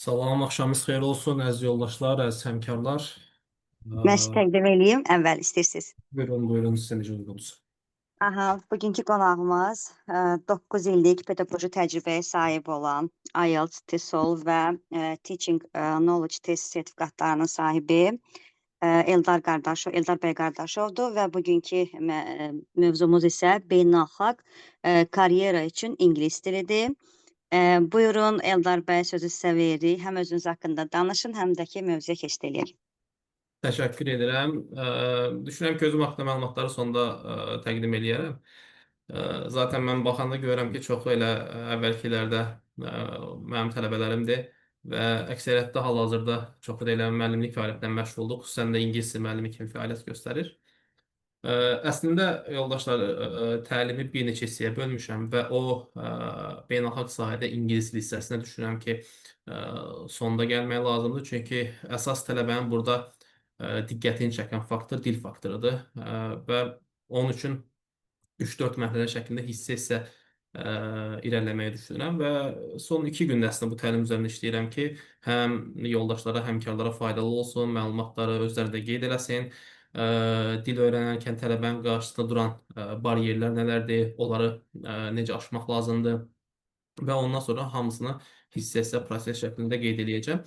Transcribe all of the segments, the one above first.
Salam, axşamınız xeyir olsun, əziz yoldaşlar, əziz həmkarlar. Mən sizi təqdim eləyim əvvəl istəyirsiniz. Buyurun, buyurun, sizə necə uyğundur? Aha, bugünkü qonağımız 9 illik pedaqoji təcrübəyə sahib olan IELTS, TESOL və Teaching Knowledge Test sertifikatlarının sahibi Eldar bəy Qardaşovdur və bugünkü mövzumuz isə beynəlxalq karyera üçün ingilis dilidir. Buyurun Eldar bəy, sözü sizə veririk. Həm özünüz haqqında danışın, həm də ki mövzuya keçid eləyək. Təşəkkür edirəm. Düşünürəm ki, özüm haqqında məlumatları sonda təqdim eləyərəm. Zaten mən baxanda görürəm ki, çoxu elə əvvəlkilərdə mənim tələbələrimdir və əksəriyyətdə hal-hazırda çoxu da elə müəllimlik fəaliyyətindən məşğuldur, xüsusən də ingilis dili müəllimi kimi fəaliyyət göstərir. Əslində yoldaşlar, təlimi bir neçə hissəyə bölmüşəm və o beynəlxalq sahədə ingilis dili hissəsinə düşünürəm ki, sonda gəlmək lazımdır. Çünki əsas tələbənin burada diqqətini çəkən faktor dil faktorudur və onun üçün 3-4 mərhələ şəklində hissə-hissə irəliləməyi düşünürəm və son 2 gündə əslində bu təlim üzərində işləyirəm ki, həm yoldaşlara, həmkarlara faydalı olsun, məlumatları özləri də qeyd eləsin. Dil öyrənərkən tələbənin qarşısında duran baryerlər nələrdir, onları necə aşmaq lazımdır və ondan sonra hamısını hissə-hissə proses şəklində qeyd eləyəcəm.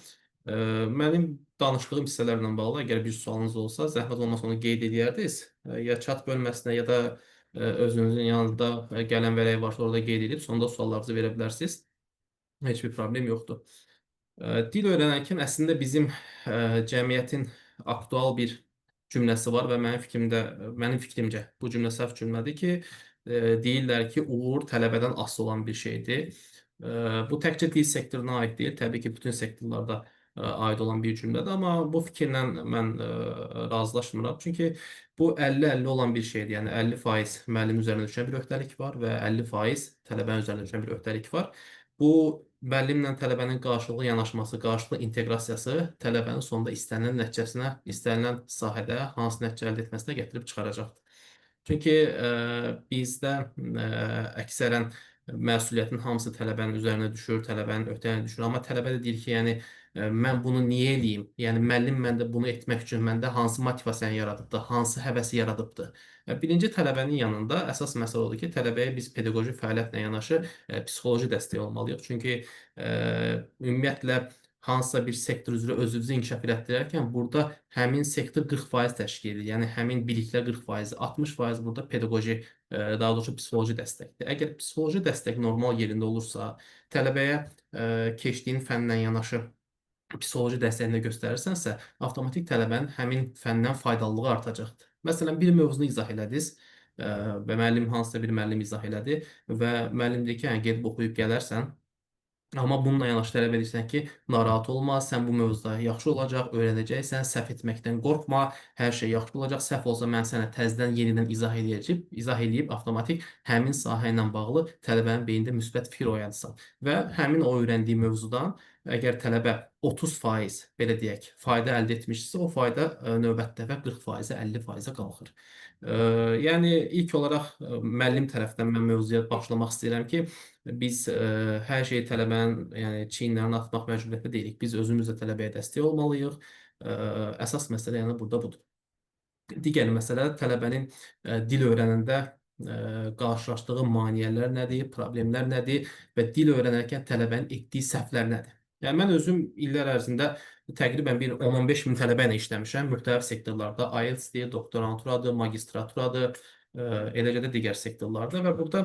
Mənim danışdığım hissələrlə bağlı əgər bir sualınız olsa, zəhmət olmasa onu qeyd eləyərdiniz. Ya chat bölməsinə, ya da özünüzün yanında gələn vərəq varsa orada qeyd edib, sonda suallarınızı verə bilərsiniz. Heç bir problem yoxdur. Dil öyrənərkən əslində bizim cəmiyyətin aktual bir cümləsi var və mənim fikrimcə bu cümlə səhv cümlədir ki, deyirlər ki, uğur tələbədən asılı olan bir şeydir. Bu təkcə dil sektoruna aid deyil, təbii ki, bütün sektorlarda aid olan bir cümlədir, amma bu fikirlə mən razılaşmıram. Çünki bu 50-50 olan bir şeydir. Yəni 50% müəllim üzərinə düşən bir öhdəlik var və 50% tələbənin üzərinə düşən bir öhdəlik var. Bu müəllimlə tələbənin qarşılıqlı yanaşması, qarşılıqlı inteqrasiyası tələbənin sonunda istənilən nəticəsinə, istənilən sahədə hansı nəticə əldə etməsinə gətirib çıxaracaqdır. Çünki bizdə əksərən məsuliyyətin hamısı tələbənin üzərinə düşür, tələbənin öhdəliyinə düşür. Amma tələbə də deyir ki, yəni mən bunu niyə eləyim? Yəni müəllim məndə bunu etmək üçün məndə hansı motivasiyanı yaradıbdır, hansı həvəsi yaradıbdır? Birinci tələbənin yanında əsas məsələ odur ki, tələbəyə biz pedaqoji fəaliyyətlə yanaşı psixoloji dəstək olmalıyıq. Çünki ümumiyyətlə hansısa bir sektor üzrə özünüzü inkişaf elətdirərkən burada həmin sektor 40% təşkil edir. Yəni həmin biliklər 40%, 60% burada pedaqoji, daha doğrusu psixoloji dəstəkdir. Əgər psixoloji dəstək normal yerində olursa, tələbəyə keçdiyin fənlə yanaşı psixoloji dəstəyini göstərirsənsə, avtomatik tələbənin həmin fəndən faydalılığı artacaqdır. Məsələn, bir mövzunu izah elədiniz və müəllim hansısa bir müəllim izah elədi və müəllim deyir ki, hə, gedib oxuyub gələrsən. Amma bununla yanaşı tələb edirsən ki, narahat olma, sən bu mövzuda yaxşı olacaq, öyrənəcəksən, səhv etməkdən qorxma, hər şey yaxşı olacaq, səhv olsa mən sənə təzədən yenidən izah eləyib avtomatik həmin sahə ilə bağlı tələbənin beynində müsbət fikir oyadırsan və həmin o öyrəndiyi mövzudan əgər tələbə 30% belə deyək, fayda əldə etmişsə, o fayda növbəti dəfə 40%-ə, 50%-ə qalxır. Yəni ilk olaraq müəllim tərəfdən mən mövzuya başlamaq istəyirəm ki, biz hər şeyi tələbənin, yəni çiyinlərinə atmaq məcburiyyətində deyilik. Biz özümüz də tələbəyə dəstək olmalıyıq. Əsas məsələ yəni burada budur. Digər məsələ tələbənin dil öyrənəndə qarşılaşdığı maneələr nədir, problemlər nədir və dil öyrənərkən tələbənin etdiyi səhvlər nədir? Yəni mən özüm illər ərzində təqribən bir 10-15 min tələbə ilə işləmişəm müxtəlif sektorlarda. IELTS-dir, doktoranturadır, magistraturadır, eləcə də digər sektorlarda və burada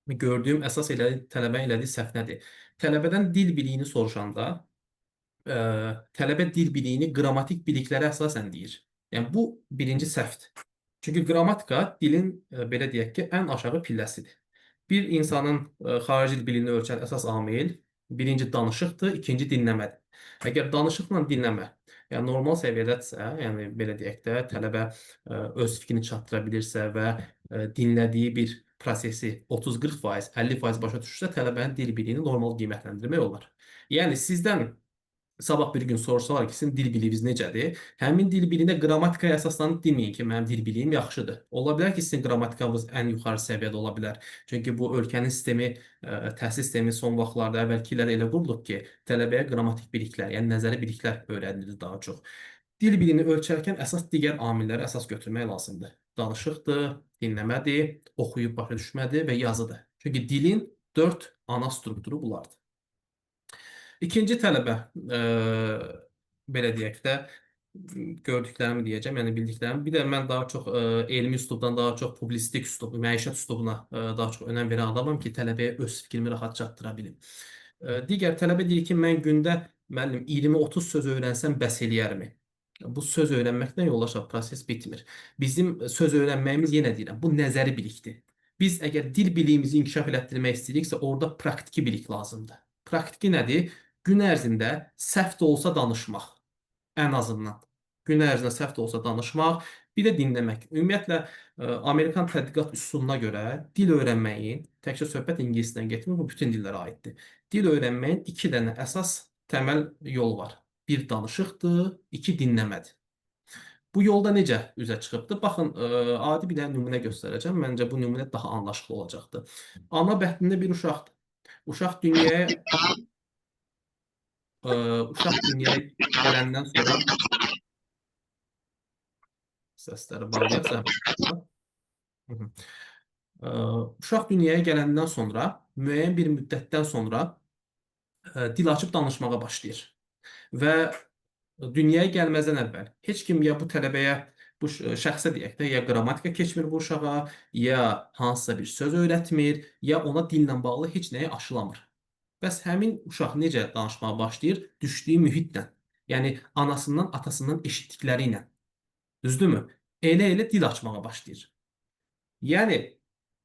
gördüyüm əsas tələbənin elədiyi səhv nədir? Tələbədən dil biliyini soruşanda tələbə dil biliyini qrammatik biliklərə əsasən deyir. Yəni bu birinci səhvdir. Çünki qrammatika dilin belə deyək ki, ən aşağı pilləsidir. Bir insanın xarici dil biliyini ölçən əsas amil birinci danışıqdır, ikinci dinləmədir. Əgər danışıqla dinləmə, yəni normal səviyyədədirsə, yəni belə deyək də, tələbə öz fikrini çatdıra bilirsə və dinlədiyi bir prosesi 30-40%, 50% başa düşürsə, tələbənin dil biliyini normal qiymətləndirmək olar. Yəni sizdən Sabah bir gün sorsalar ki, sizin dil biliyiniz necədir? Həmin dil biliyinə qrammatikaya əsaslanıb deməyin ki, mənim dil biliyim yaxşıdır. Ola bilər ki, sizin qrammatikanız ən yuxarı səviyyədə ola bilər. Çünki bu ölkənin sistemi, təhsil sistemi son vaxtlarda əvvəlkilərə elə qurulub ki, tələbəyə qrammatik biliklər, yəni nəzəri biliklər öyrədilir daha çox. Dil biliyini ölçərkən əsas digər amilləri əsas götürmək lazımdır. Danışıqdır, dinləmədir, oxuyub başa düşmədir və yazıdır. Çünki dilin 4 ana strukturu bunlardır. İkinci tələbə, belə deyək də, gördüklərimi deyəcəm, yəni bildiklərimi. Bir də mən daha çox elmi üslubdan daha çox publisistik üslub, məişət üslubuna daha çox önəm verən adamam ki, tələbəyə öz fikrimi rahat çatdıra bilim. Digər tələbə deyir ki, mən gündə müəllim 20-30 söz öyrənsəm bəs eləyərmi? Bu söz öyrənməklə yollaşa proses bitmir. Bizim söz öyrənməyimiz, yenə deyirəm, bu nəzəri bilikdir. Biz əgər dil biliyimizi inkişaf elətdirmək istəyiriksə, orada praktiki bilik lazımdır. Praktiki nədir? Gün ərzində səhv də olsa danışmaq. Ən azından. Gün ərzində səhv də olsa danışmaq, bir də dinləmək. Ümumiyyətlə, Amerikan tədqiqat üsuluna görə dil öyrənməyin, təkcə söhbət ingilisdən getmir, bu bütün dillərə aiddir. Dil öyrənməyin 2 dənə əsas təməl yolu var. Bir danışıqdır, 2 dinləmədir. Bu yolda necə üzə çıxıbdır? Baxın, adi bir dənə nümunə göstərəcəm. Məncə bu nümunə daha anlaşıqlı olacaqdır. Ana bətnində bir uşaqdır. Uşaq dünyaya gələndən sonra səsləri bağlayaq zəhmət. Uşaq dünyaya gələndən sonra, müəyyən bir müddətdən sonra dil açıb danışmağa başlayır. Və dünyaya gəlməzdən əvvəl heç kim ya bu tələbəyə, bu şəxsə deyək də, ya qrammatika keçmir bu uşağa, ya hansısa bir söz öyrətmir, ya ona dillə bağlı heç nəyi aşılamır. Bəs həmin uşaq necə danışmağa başlayır? Düşdüyü mühitlə. Yəni, anasından, atasından eşitdikləri ilə. Düzdürmü? Elə-elə dil açmağa başlayır. Yəni,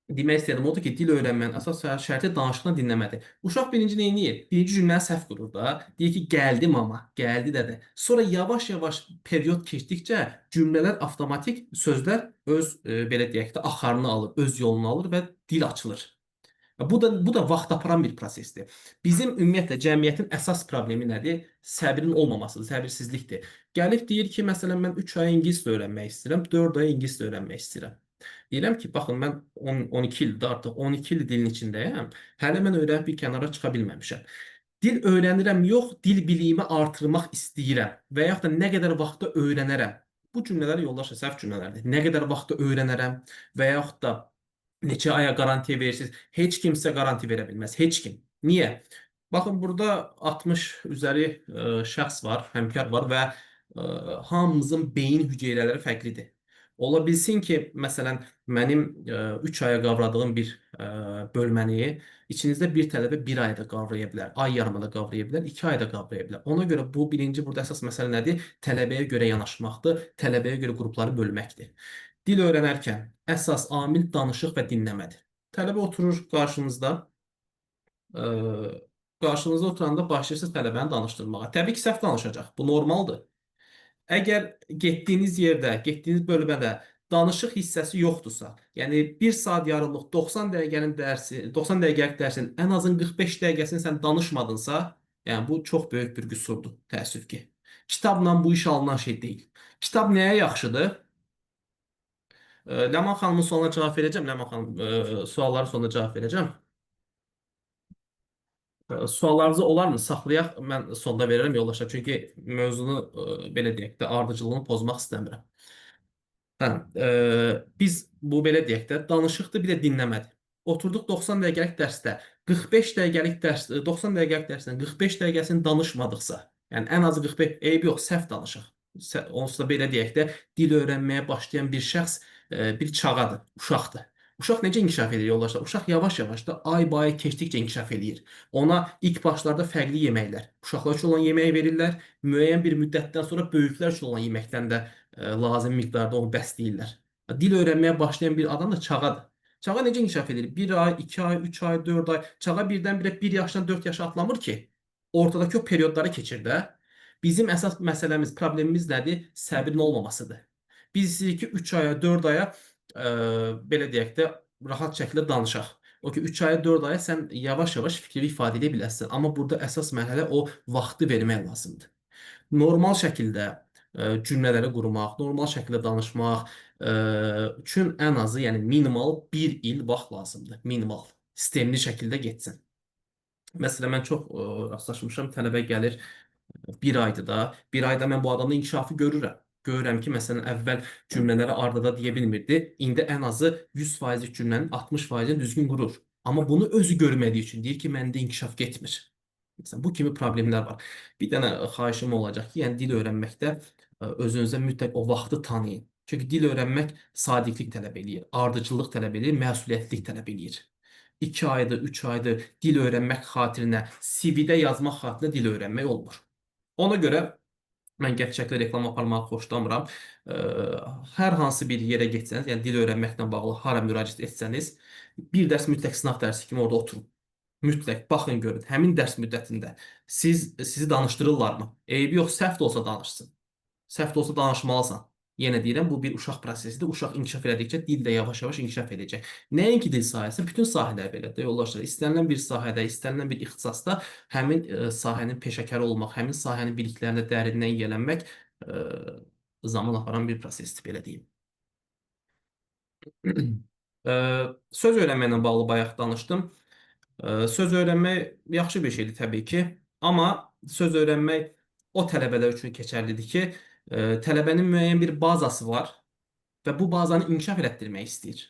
demək istəyirəm odur ki, dil öyrənmənin əsas şərti danışıqla dinləmədir. Uşaq birinci neyiniyir? Birinci cümləni səhv qurur da. Deyir ki, gəldi mama, gəldi dədə. Sonra yavaş-yavaş period keçdikcə cümlələr avtomatik, sözlər öz, belə deyək də, axarını alır, öz yolunu alır və dil açılır. Bu da vaxt aparan bir prosesdir. Bizim ümumiyyətlə cəmiyyətin əsas problemi nədir? Səbrin olmamasıdır, səbirsizlikdir. Gəlib deyir ki, məsələn, mən 3 ay ingilis öyrənmək istəyirəm, 4 ay ingilis öyrənmək istəyirəm. Deyirəm ki, baxın, mən 12 ildir artıq, 12 il dilin içindəyəm. Hələ mən öyrənib bir kənara çıxa bilməmişəm. Dil öyrənirəm yox, dil biliyimi artırmaq istəyirəm və yaxud da nə qədər vaxtda öyrənərəm. Bu cümlələr yoldaşlar səhv cümlələrdir. Nə qədər vaxtda öyrənərəm və yaxud da neçə aya qarantiya verirsiniz? Heç kimsə qaranti verə bilməz. Heç kim. Niyə? Baxın, burada 60 üzəri şəxs var, həmkar var və hamımızın beyin hüceyrələri fərqlidir. Ola bilsin ki, məsələn, mənim 3 aya qavradığım bir bölməni içinizdə bir tələbə 1 ayda qavraya bilər, ay yarımada qavraya bilər, 2 ayda qavraya bilər. Ona görə bu birinci burada əsas məsələ nədir? Tələbəyə görə yanaşmaqdır, tələbəyə görə qrupları bölməkdir. Dil öyrənərkən əsas amil danışıq və dinləmədir. Tələbə oturur qarşınızda, qarşınızda oturanda başlayırsınız tələbəni danışdırmağa. Təbii ki, səhv danışacaq. Bu normaldır. Əgər getdiyiniz yerdə, getdiyiniz bölmədə danışıq hissəsi yoxdursa, yəni 1 saat yarımlıq 90 dəqiqəlik dərsin ən azın 45 dəqiqəsini sən danışmadınsa, yəni bu çox böyük bir qüsurdur, təəssüf ki. Kitabla bu iş alınan şey deyil. Kitab nəyə yaxşıdır? Ləman xanımın sualına cavab verəcəm. Ləman xanım, sualların sonunda cavab verəcəm. Suallarınızı olarmı? Saxlayaq, mən sonda verirəm yoldaşlar. Çünki mövzunu, belə deyək də, ardıcıllığını pozmaq istəmirəm. Hə, biz bu belə deyək də, danışıqdır, bir də dinləmədir. Oturduq 90 dəqiqəlik dərsdə, 45 dəqiqəlik dərs, 90 dəqiqəlik dərsdən 45 dəqiqəsini danışmadıqsa, yəni ən azı 45, eyb yox, səhv danışıq. Onsuz da belə deyək də, dil öyrənməyə başlayan bir şəxs bir çağadır, uşaqdır. Uşaq necə inkişaf edir yoldaşlar? Uşaq yavaş-yavaş da ay-bay keçdikcə inkişaf edir. Ona ilk başlarda fərqli yeməklər, uşaqlar üçün olan yeməyi verirlər. Müəyyən bir müddətdən sonra böyüklər üçün olan yeməkdən də lazım miqdarda onu bəsləyirlər. Dil öyrənməyə başlayan bir adam da çağadır. Çağa necə inkişaf edir? 1 ay, 2 ay, 3 ay, 4 ay. Çağa birdən-birə 1 yaşdan 4 yaşa atlamır ki, ortadakı o periodları keçir də. Bizim əsas məsələmiz, problemimiz nədir? Səbrin olmamasıdır. Biz istəyirik ki, 3 aya, 4 aya belə deyək də, rahat şəkildə danışaq. O ki 3 aya, 4 aya sən yavaş-yavaş fikrini ifadə edə bilərsən. Amma burada əsas mərhələ o vaxtı vermək lazımdır. Normal şəkildə cümlələri qurmaq, normal şəkildə danışmaq üçün ən azı, yəni minimal 1 il vaxt lazımdır. Minimal. Sistemli şəkildə getsin. Məsələn, mən çox rastlaşmışam, tələbə gəlir, bir aydır da, bir ayda mən bu adamda inkişafı görürəm. Görürəm ki, məsələn, əvvəl cümlələri ardada deyə bilmirdi. İndi ən azı 100%lik cümlənin 60%-ni düzgün qurur. Amma bunu özü görmədiyi üçün deyir ki, məndə inkişaf getmir. Məsələn, bu kimi problemlər var. Bir dənə xahişim olacaq ki, yəni dil öyrənməkdə özünüzə mütləq o vaxtı tanıyın. Çünki dil öyrənmək sadiqlik tələb eləyir, ardıcıllıq tələb eləyir, məsuliyyətlilik tələb eləyir. 2 aydır, 3 aydır dil öyrənmək xatirinə, CV-də yazmaq xatirinə dil öyrənmək olmur. Ona görə mən gerçəklə reklam aparmağı xoşlamıram. Hər hansı bir yerə getsəniz, yəni dil öyrənməklə bağlı hara müraciət etsəniz, bir dərs mütləq sınaq dərsi kimi orada oturun. Mütləq baxın görün, həmin dərs müddətində sizi danışdırırlarmı? Eybi yox, səhv də olsa danışsın. Səhv də olsa danışmalısan. Yenə deyirəm, bu bir uşaq prosesidir. Uşaq inkişaf elədikcə dil də yavaş-yavaş inkişaf edəcək. Nəinki dil sahəsi, bütün sahələr belədir yoldaşlar. İstənilən bir sahədə, istənilən bir ixtisasda həmin sahənin peşəkarı olmaq, həmin sahənin biliklərinə dərindən yiyələnmək zaman aparan bir prosesdir, belə deyim. Söz öyrənməklə bağlı bayaq danışdım. Söz öyrənmək yaxşı bir şeydir təbii ki, amma söz öyrənmək o tələbələr üçün keçərlidir ki, tələbənin müəyyən bir bazası var və bu bazanı inkişaf elətdirmək istəyir.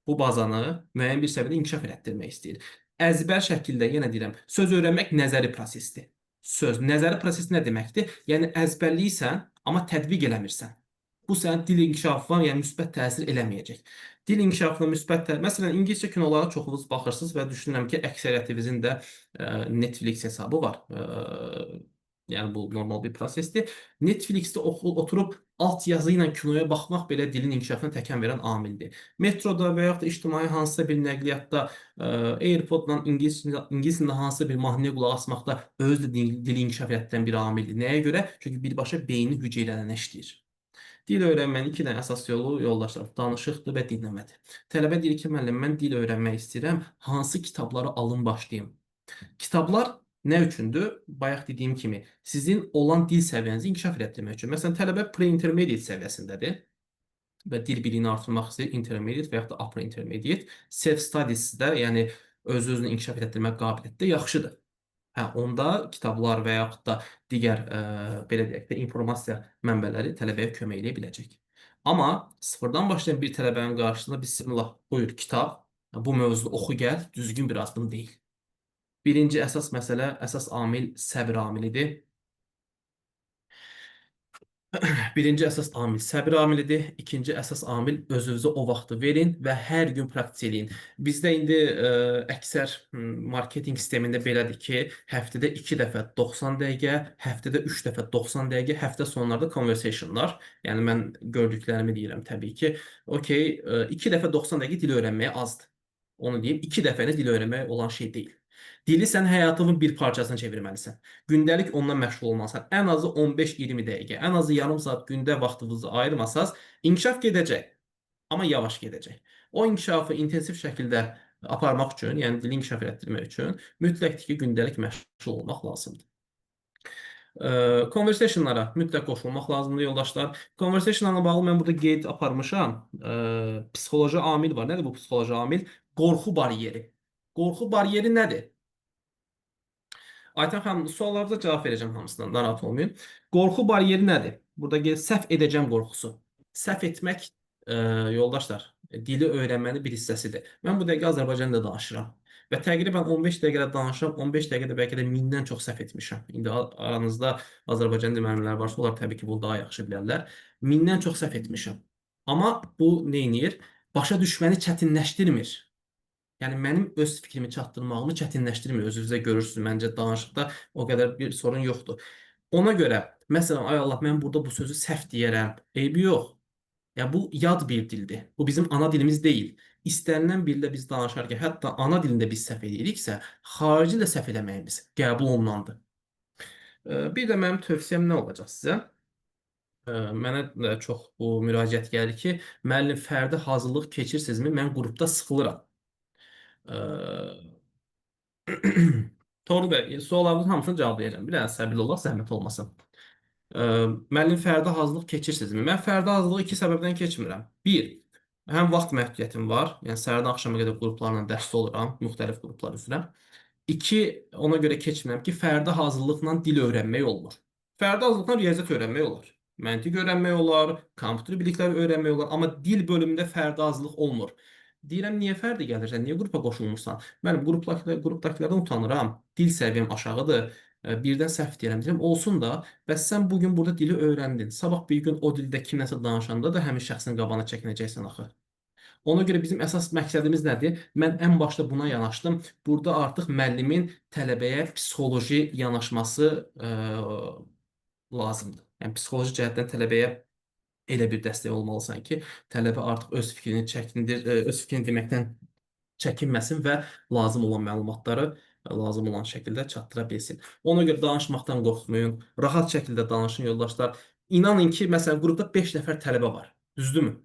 Bu bazanı müəyyən bir səviyyədə inkişaf elətdirmək istəyir. Əzbər şəkildə, yenə deyirəm, söz öyrənmək nəzəri prosesdir. Nəzəri proses nə deməkdir? Yəni əzbərləyirsən, amma tətbiq eləmirsən. Bu sənin dil inkişafına, yəni müsbət təsir eləməyəcək. Dil inkişafına müsbət təsir, məsələn, ingiliscə kinolara çoxunuz baxırsınız və düşünürəm ki, əksəriyyətinizin də Netflix hesabı var. Yəni bu normal bir prosesdir. Netflixdə oturub alt yazı ilə kinoya baxmaq belə dilin inkişafına təkan verən amildir. Metroda və yaxud da ictimai hansısa bir nəqliyyatda AirPodla ingilis dilində hansısa bir mahnıya qulaq asmaqda özü də dili inkişaf etdirən bir amildir. Nəyə görə? Çünki birbaşa beynin hüceyrələrinə işləyir. Dil öyrənmənin iki dənə əsas yolu, yoldaşlar, danışıqdır və dinləmədir. Tələbə deyir ki, müəllim, mən dil öyrənmək istəyirəm, hansı kitabları alım başlayım? Kitablar nə üçündür? Bayaq dediyim kimi, sizin olan dil səviyyənizi inkişaf etdirmək üçün. Məsələn, tələbə pre-intermediate səviyyəsindədir və dil biliyini artırmaq istəyir, intermediate və yaxud da upper intermediate. Self-studies-də, yəni öz-özünü inkişaf etdirmək qabiliyyətdə yaxşıdır. Hə, onda kitablar və yaxud da digər, belə deyək də, informasiya mənbələri tələbəyə kömək edə biləcək. Amma sıfırdan başlayan bir tələbənin qarşısında bismillah, buyur kitab, bu mövzuda oxu gəl, düzgün bir addım deyil. Birinci əsas məsələ, əsas amil səbr amilidir. Birinci əsas amil səbir amilidir. İkinci əsas amil özünüzə o vaxtı verin və hər gün praktik eləyin. Bizdə indi əksər marketinq sistemində belədir ki, həftədə 2 dəfə 90 dəqiqə, həftədə 3 dəfə 90 dəqiqə, həftə sonlarda conversationlar. Yəni mən gördüklərimi deyirəm təbii ki. Okey, 2 dəfə 90 dəqiqə dil öyrənməyə azdır. Onu deyim, 2 dəfəni dil öyrənmək olan şey deyil. Dili sən həyatının bir parçasına çevirməlisən. Gündəlik ondan məşğul olmalısan. Ən azı 15-20 dəqiqə, ən azı yarım saat gündə vaxtınızı ayırmasaz, inkişaf gedəcək, amma yavaş gedəcək. O inkişafı intensiv şəkildə aparmaq üçün, yəni dili inkişaf etdirmək üçün mütləqdir ki, gündəlik məşğul olmaq lazımdır. Conversationlara mütləq qoşulmaq lazımdır yoldaşlar. Conversationlarla bağlı mən burada qeyd aparmışam. Psixoloji amil var. Nədir bu psixoloji amil? Qorxu bariyeri. Qorxu bariyeri nədir? Aytən xanım, suallarınıza cavab verəcəm hamısından, narahat olmayın. Qorxu bariyeri nədir? Burada səhv edəcəm qorxusu. Səhv etmək, yoldaşlar, dili öyrənmənin bir hissəsidir. Mən bu dəqiqə Azərbaycan dilində danışıram. Və təqribən 15 dəqiqədə danışıram, 15 dəqiqədə bəlkə də 1000-dən çox səhv etmişəm. İndi aranızda Azərbaycan dil müəllimləri varsa, onlar təbii ki, bunu daha yaxşı bilərlər. 1000-dən çox səhv etmişəm. Amma bu neyniyir? Başa düşməni çətinləşdirmir. Yəni mənim öz fikrimi çatdırmağımı çətinləşdirmir. Özünüzdə görürsünüz, məncə danışıqda o qədər bir sorun yoxdur. Ona görə, məsələn, ay Allah, mən burada bu sözü səhv deyərəm. Eybi yox. Ya bu yad bir dildir. Bu bizim ana dilimiz deyil. İstənilən dildə biz danışarkən, hətta ana dilində biz səhv ediriksə, xarici də səhv eləməyimiz qəbul olunandır. Bir də mənim tövsiyəm nə olacaq sizə? Mənə də çox bu müraciət gəlir ki, müəllim, fərdi hazırlıq keçirsinizmi? Mən qrupda sıxılıram. Toğrul bəy, suallarınızın hamısını cavablayacağım. Bir dənə səbirli olaq, zəhmət olmasın. Ə, Müəllim fərdi hazırlıq keçirsinizmi? Mən fərdi hazırlığı iki səbəbdən keçmirəm. Bir, həm vaxt məhdudiyyətim var. Yəni səhərdən axşama qədər qruplarla dərsdə oluram, müxtəlif qruplar üzrə. İki, ona görə keçmirəm ki, fərdi hazırlıqla dil öyrənmək olmur. Fərdi hazırlıqla riyaziyyat öyrənmək olar. Məntiq öyrənmək olar, kompüter bilikləri öyrənmək olar, amma dil bölümündə fərdi hazırlıq olmur. Deyirəm, niyə fərdi gəlirsən, niyə qrupa qoşulmursan? Mən qrupdakilərdən utanıram, dil səviyyəm aşağıdır, birdən səhv deyirəm, deyirəm, olsun da, bəs sən bugün burada dili öyrəndin, sabah bir gün o dildə kimləsə danışanda da həmin şəxsin qabağına çəkinəcəksən axı. Ona görə bizim əsas məqsədimiz nədir? Mən ən başda buna yanaşdım. Burada artıq müəllimin tələbəyə psixoloji yanaşması lazımdır. Yəni psixoloji cəhətdən tələbəyə elə bir dəstək olmalısan ki, tələbə artıq öz fikrini öz fikrini deməkdən çəkinməsin və lazım olan məlumatları lazım olan şəkildə çatdıra bilsin. Ona görə danışmaqdan qorxmayın, rahat şəkildə danışın yoldaşlar. İnanın ki, məsələn, qrupda 5 nəfər tələbə var. Düzdürmü?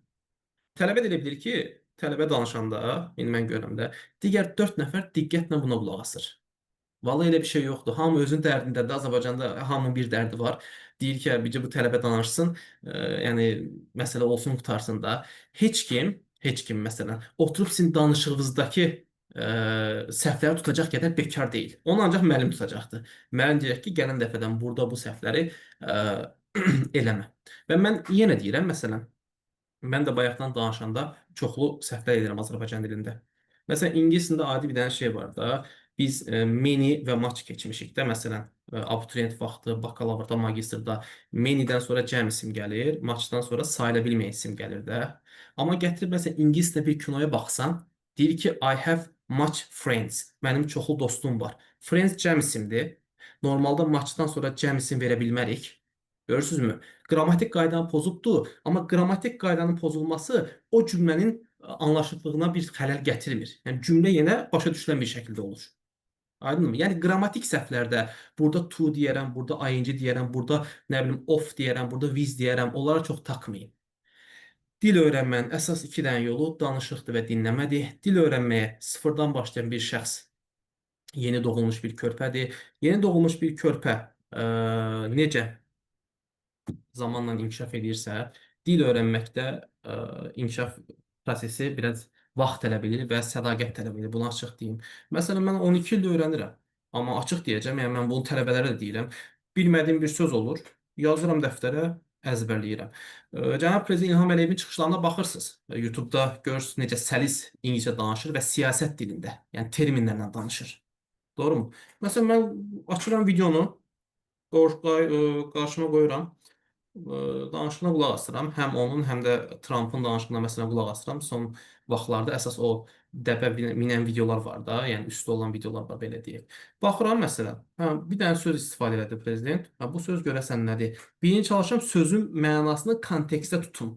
Tələbə də elə bilir ki, tələbə danışanda, indi mən görəndə, digər 4 nəfər diqqətlə buna qulaq asır. Vallahi elə bir şey yoxdur. Hamı özünün dərdindədir. Azərbaycanda hamının bir dərdi var. Deyir ki, bircə bu tələbə danışsın, yəni məsələ olsun, qurtarsın da. Heç kim məsələn, oturub sizin danışığınızdakı səhvləri tutacaq qədər bekar deyil. Onu ancaq müəllim tutacaqdır. Müəllim deyəcək ki, gələn dəfədən burada bu səhvləri eləmə. Və mən yenə deyirəm, məsələn, mən də bayaqdan danışanda çoxlu səhvlər edirəm Azərbaycan dilində. Məsələn, ingilis dilində adi bir dənə şey var da, biz mini və maç keçmişik də, məsələn, abituriyent vaxtı, bakalavrda, magistrda menidən sonra cəm isim gəlir, maçdan sonra sayıla bilməyən isim gəlir də. Amma gətirib məsələn ingilis dilində bir kinoya baxsan, deyir ki, I have much friends. Mənim çoxlu dostum var. Friends cəm isimdir. Normalda maçdan sonra cəm isim verə bilmərik. Görürsünüzmü? Qrammatik qaydanı pozubdur, amma qrammatik qaydanın pozulması o cümlənin anlaşıqlığına bir xələl gətirmir. Yəni cümlə yenə başa düşülən bir şəkildə olur. Aydınmı? Yəni qrammatik səhvlərdə burada to deyərəm, burada ing deyərəm, burada nə bilim of deyərəm, burada with deyərəm, onlara çox takmayın. Dil öyrənmənin əsas iki dənə yolu danışıqdır və dinləmədir. Dil öyrənməyə sıfırdan başlayan bir şəxs yeni doğulmuş bir körpədir. Yeni doğulmuş bir körpə necə zamanla inkişaf edirsə, dil öyrənməkdə inkişaf prosesi biraz vaxt tələb edir və sədaqət tələb edir. Bunu açıq deyim. Məsələn, mən 12 ildir öyrənirəm. Amma açıq deyəcəm, yəni mən bunu tələbələrə də deyirəm. Bilmədiyim bir söz olur, yazıram dəftərə, əzbərləyirəm. Cənab Prezident İlham Əliyevin çıxışlarına baxırsınız. YouTube-da görürsünüz necə səlis ingiliscə danışır və siyasət dilində, yəni terminlərlə danışır. Doğrumu? Məsələn, mən açıram videonu, qarşıma qoyuram. Danışığına qulaq asıram. Həm onun, həm də Trumpın danışığına məsələn qulaq asıram. Son vaxtlarda əsas o dəbə minən videolar var da, yəni üstdə olan videolar var belə deyək. Baxıram məsələn, hə, bir dənə söz istifadə elədi prezident. Hə, bu söz görəsən nədir? Birinci çalışıram sözün mənasını kontekstdə tutum.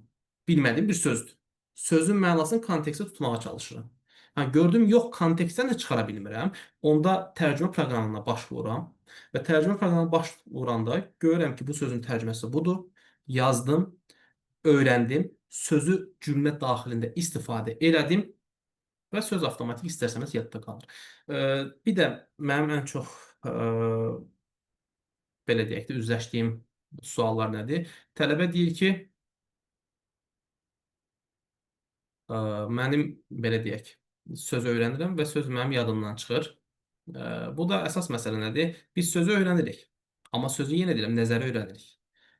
Bilmədiyim bir sözdür. Sözün mənasını kontekstdə tutmağa çalışıram. Hə, gördüm, yox, kontekstdən də çıxara bilmirəm. Onda tərcümə proqramına başvururam. Və tərcümə proqramına baş vuranda görürəm ki, bu sözün tərcüməsi budur. Yazdım, öyrəndim, sözü cümlə daxilində istifadə elədim və söz avtomatik istərsəniz yadda qalır. Bir də mənim ən çox belə deyək də üzləşdiyim suallar nədir? Tələbə deyir ki, mənim belə deyək, söz öyrənirəm və söz mənim yadımdan çıxır. Bu da əsas məsələ nədir? Biz sözü öyrənirik. Amma sözü yenə deyirəm, nəzəri öyrənirik.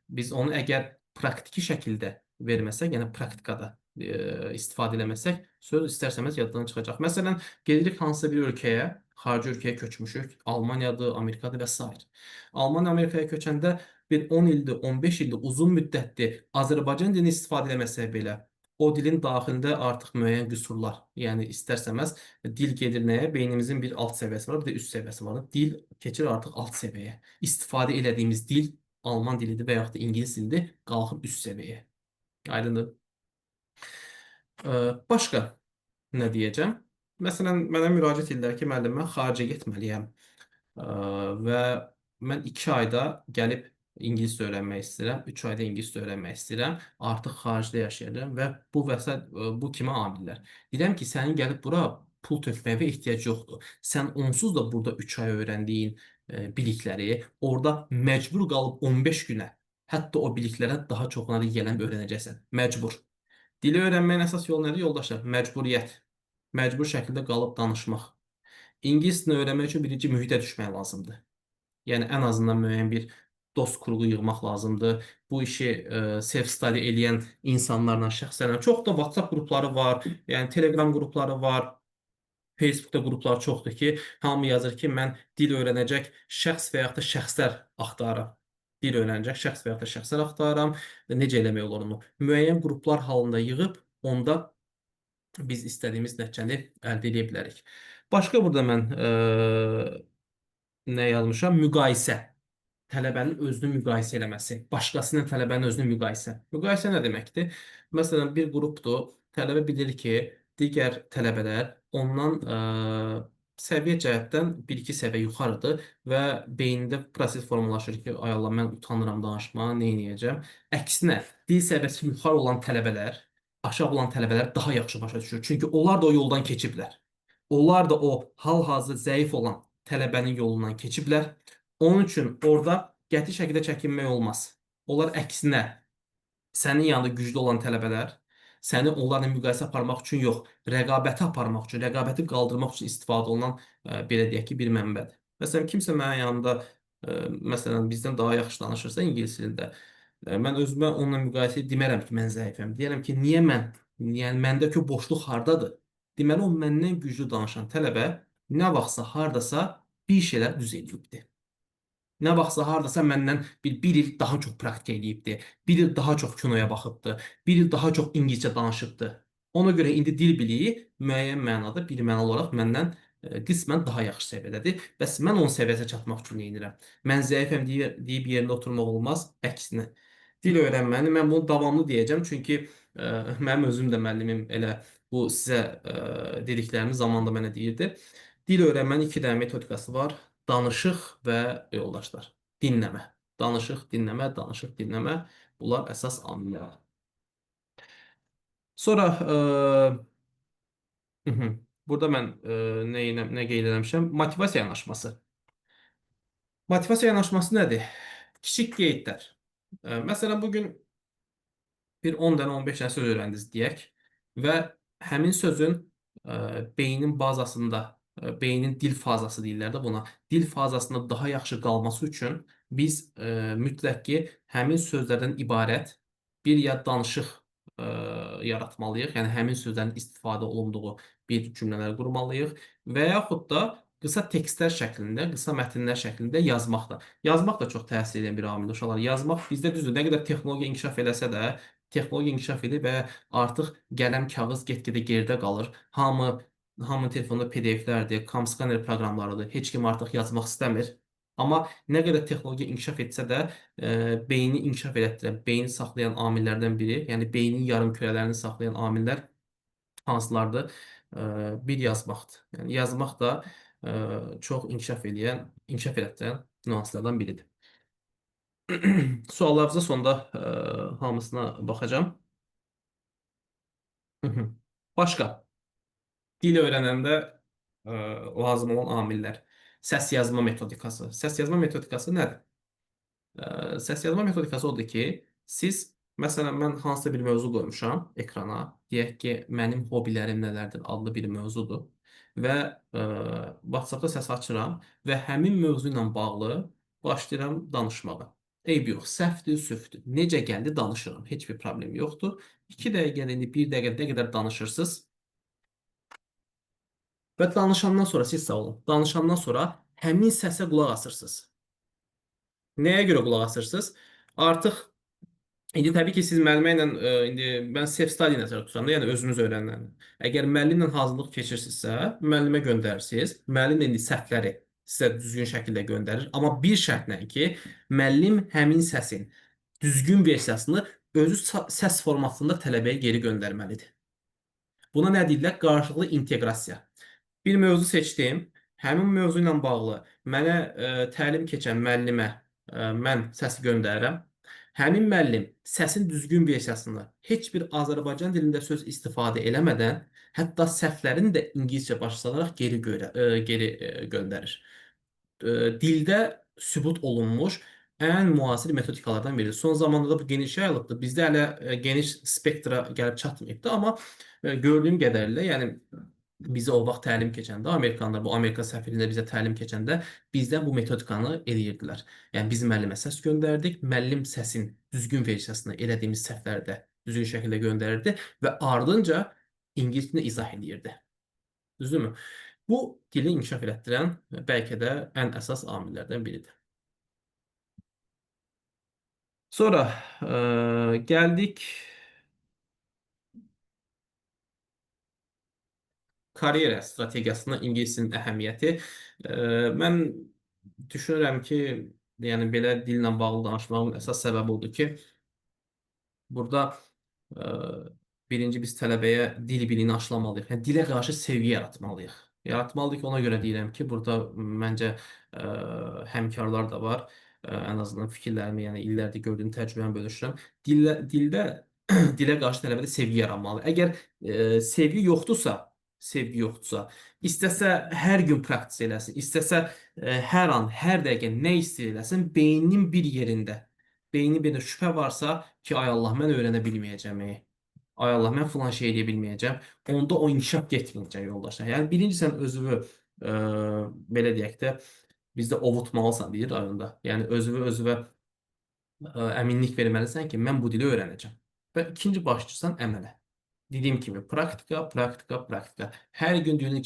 Biz onu əgər praktiki şəkildə verməsək, yəni praktikada istifadə eləməsək, söz istərsəmiz yaddan çıxacaq. Məsələn, gedirik hansısa bir ölkəyə, xarici ölkəyə köçmüşük. Almaniyadır, Amerikadır və s. Almaniya Amerikaya köçəndə bir 10 ildir, 15 ildir, uzun müddətdir Azərbaycan dilini istifadə eləməsək belə, o dilin daxilində artıq müəyyən qüsurlar, yəni istərsəməz dil gedir nəyə? Beynimizin bir alt səviyyəsi var, bir də üst səviyyəsi var. Dil keçir artıq alt səviyyəyə. İstifadə elədiyimiz dil alman dilidir və yaxud da ingilis dilidir, qalxıb üst səviyyəyə. Aydındır? Başqa nə deyəcəm? Məsələn, mənə müraciət edirlər ki, müəllim, mən xaricə getməliyəm və mən 2 ayda gəlib ingiliscə öyrənmək istəyirəm, 3 ayda ingiliscə öyrənmək istəyirəm, artıq xaricdə yaşayacağam və bu kimi amillər. Deyirəm ki, sənin gəlib bura pul tökməyə ehtiyac yoxdur. Sən onsuz da burada 3 ay öyrəndiyin bilikləri orada məcbur qalıb 15 günə, hətta o biliklərə daha çoxuna da yiyələnib öyrənəcəksən. Məcbur. Dili öyrənməyin əsas yolu nədir yoldaşlar? Məcburiyyət. Məcbur şəkildə qalıb danışmaq. İngilis dilini öyrənmək üçün birinci mühitə düşmək lazımdır. Yəni ən azından müəyyən bir dost kruqu yığmaq lazımdır. Bu işi self-study eləyən insanlarla şəxslərlə çox da WhatsApp qrupları var, yəni Telegram qrupları var. Facebookda qruplar çoxdur ki, hamı yazır ki, mən dil öyrənəcək şəxs və yaxud da şəxslər axtarıram. Dil öyrənəcək şəxs və yaxud da şəxslər axtarıram. Necə eləmək olur onu? Müəyyən qruplar halında yığıb, onda biz istədiyimiz nəticəni əldə edə bilərik. Başqa burada mən nə yazmışam? Müqayisə. Tələbənin özünü müqayisə eləməsi. Başqası ilə tələbənin özünü müqayisə. Müqayisə nə deməkdir? Məsələn, bir qrupdur. Tələbə bilir ki, digər tələbələr ondan səviyyə cəhətdən 1-2 səviyyə yuxarıdır və beynində proses formalaşır ki, ay Allah, mən utanıram danışmağa, nə edəcəm? Əksinə, dil səviyyəsi yuxarı olan tələbələr, aşağı olan tələbələr daha yaxşı başa düşür. Çünki onlar da o yoldan keçiblər. Onlar da o hal-hazırda zəif olan tələbənin yolundan keçiblər. Onun üçün orada qəti şəkildə çəkinmək olmaz. Onlar əksinə, sənin yanında güclü olan tələbələr, səni onlarla müqayisə aparmaq üçün yox, rəqabəti aparmaq üçün, rəqabəti qaldırmaq üçün istifadə olunan, belə deyək ki, bir mənbədir. Məsələn, kimsə mənim yanında, məsələn, bizdən daha yaxşı danışırsa ingilis dilində, mən özümə onunla müqayisə demərəm ki, mən zəifəm. Deyərəm ki, niyə mən? Yəni, məndəki boşluq hardadır? Deməli, o məndən güclü danışan tələbə nə vaxtsa, hardasa bir şeylər düz eləyibdir. Nə vaxtsa hardasa məndən bir il daha çox praktika eləyibdi. Bir il daha çox kinoya baxıbdı. Bir il daha çox ingiliscə danışıbdı. Ona görə indi dil biliyi müəyyən mənada birmənalı olaraq məndən qismən daha yaxşı səviyyədədir. Bəs mən onun səviyyəsinə çatmaq üçün nə edirəm? Mən zəifəm deyib yerində oturmaq olmaz. Əksinə. Dil öyrənməni mən bunu davamlı deyəcəm. Çünki mənim özüm də müəllimim elə bu sizə dediklərimi zamanında mənə deyirdi. Dil öyrənmənin 2 dənə metodikası var. Danışıq və yoldaşlar. Dinləmə. Danışıq, dinləmə, danışıq, dinləmə. Bunlar əsas amillər. Sonra burada mən nə qeyd eləmişəm? Motivasiya yanaşması. Motivasiya yanaşması nədir? Kiçik qeydlər. Məsələn, bugün bir 10 dənə, 15 dənə söz öyrəndiniz deyək və həmin sözün beynin bazasında, beynin dil fazası deyirlər də buna, dil fazasında daha yaxşı qalması üçün biz mütləq ki, həmin sözlərdən ibarət bir ya danışıq yaratmalıyıq, yəni həmin sözlərin istifadə olunduğu bir cümlələr qurmalıyıq və yaxud da qısa tekstlər şəklində, qısa mətnlər şəklində yazmaq da. Yazmaq da çox təsir edən bir amildir uşaqlar. Yazmaq bizdə düzdür, nə qədər texnologiya inkişaf eləsə də, texnologiya inkişaf edir və artıq qələm, kağız get-gedə geridə qalır. Hamının telefonunda PDF-lərdir, Comscanner proqramlarıdır. Heç kim artıq yazmaq istəmir. Amma nə qədər texnologiya inkişaf etsə də, beyni inkişaf elətdirən, beyni saxlayan amillərdən biri, yəni beynin yarımkürələrini saxlayan amillər hansılardır? Bir yazmaqdır. Yəni yazmaq da çox inkişaf elətdirən nüanslardan biridir. Suallarınıza sonda hamısına baxacağam. Başqa. Dil öyrənəndə lazım olan amillər. Səs yazma metodikası. Səs yazma metodikası nədir? Səs yazma metodikası odur ki, siz, məsələn, mən hansısa bir mövzu qoymuşam ekrana, deyək ki, mənim hobilərim nələrdir adlı bir mövzudur və WhatsApp-da səs açıram və həmin mövzu ilə bağlı başlayıram danışmağa. Eyb yox, səhvdir, sövdür. Necə gəldi danışıram, heç bir problem yoxdur. 2 dəqiqədə, 1 dəqiqədə nə qədər danışırsınız və danışandan sonra, siz sağ olun, danışandan sonra həmin səsə qulaq asırsınız. Nəyə görə qulaq asırsınız? Artıq indi təbii ki, siz müəllimə ilə indi mən self-study nəzərdə tuturam da, yəni özünüz öyrəniləni. Əgər müəllimlə hazırlıq keçirsinizsə, müəllimə göndərirsiniz. Müəllim indi səhvləri sizə düzgün şəkildə göndərir. Amma bir şərtlə ki, müəllim həmin səsin düzgün versiyasını özü səs formatında tələbəyə geri göndərməlidir. Buna nə deyirlər? Qarşılıqlı inteqrasiya. Bir mövzu seçdim. Həmin mövzu ilə bağlı mənə təlim keçən müəllimə mən səsi göndərirəm. Həmin müəllim səsin düzgün versiyasını heç bir Azərbaycan dilində söz istifadə eləmədən, hətta səhvlərini də ingiliscə başa salaraq geri göndərir. Dildə sübut olunmuş ən müasir metodikalardan biridir. Son zamanlarda bu geniş yayılıbdır. Bizdə hələ geniş spektra gəlib çatmayıbdır, amma gördüyüm qədərilə, yəni bizə o vaxt təlim keçəndə, Amerikanlar bu Amerika səfirliyində bizə təlim keçəndə bizdən bu metodikanı eləyirdilər. Yəni biz müəllimə səs göndərdik, müəllim səsin düzgün versiyasını elədiyimiz səhvləri də düzgün şəkildə göndərirdi və ardınca ingilis dilində izah eləyirdi. Düzdürmü? Bu dili inkişaf elətdirən bəlkə də ən əsas amillərdən biridir. Sonra gəldik karyera strategiyasına ingilis dilinin əhəmiyyəti. Mən düşünürəm ki, yəni belə dillə bağlı danışmağımın əsas səbəbi odur ki, burada e, birinci biz tələbəyə dil biliyini aşılamalıyıq. Yəni dilə qarşı sevgi yaratmalıyıq. Yaratmalıyıq, ona görə deyirəm ki, burada məncə həmkarlar da var. Ən azından fikirlərimi, yəni illərdir gördüyüm təcrübəmi bölüşürəm. Dildə dilə qarşı tələbədə sevgi yaranmalı. Əgər sevgi yoxdursa, istəsə hər gün praktis eləsin, istəsə hər an, hər dəqiqə nə istəyir eləsin, beynin birində şübhə varsa ki, ay Allah, mən öyrənə bilməyəcəm. Ay Allah, mən filan şey edə bilməyəcəm. Onda o inkişaf getməyəcək yoldaşlar. Yəni birinci sən özünü belə deyək də bizdə ovutmalısan deyir rayonda. Yəni özünə əminlik verməlisən ki, mən bu dili öyrənəcəm. Və ikinci başlayırsan əmələ. Dediyim kimi praktika, praktika, praktika. Hər gün dilin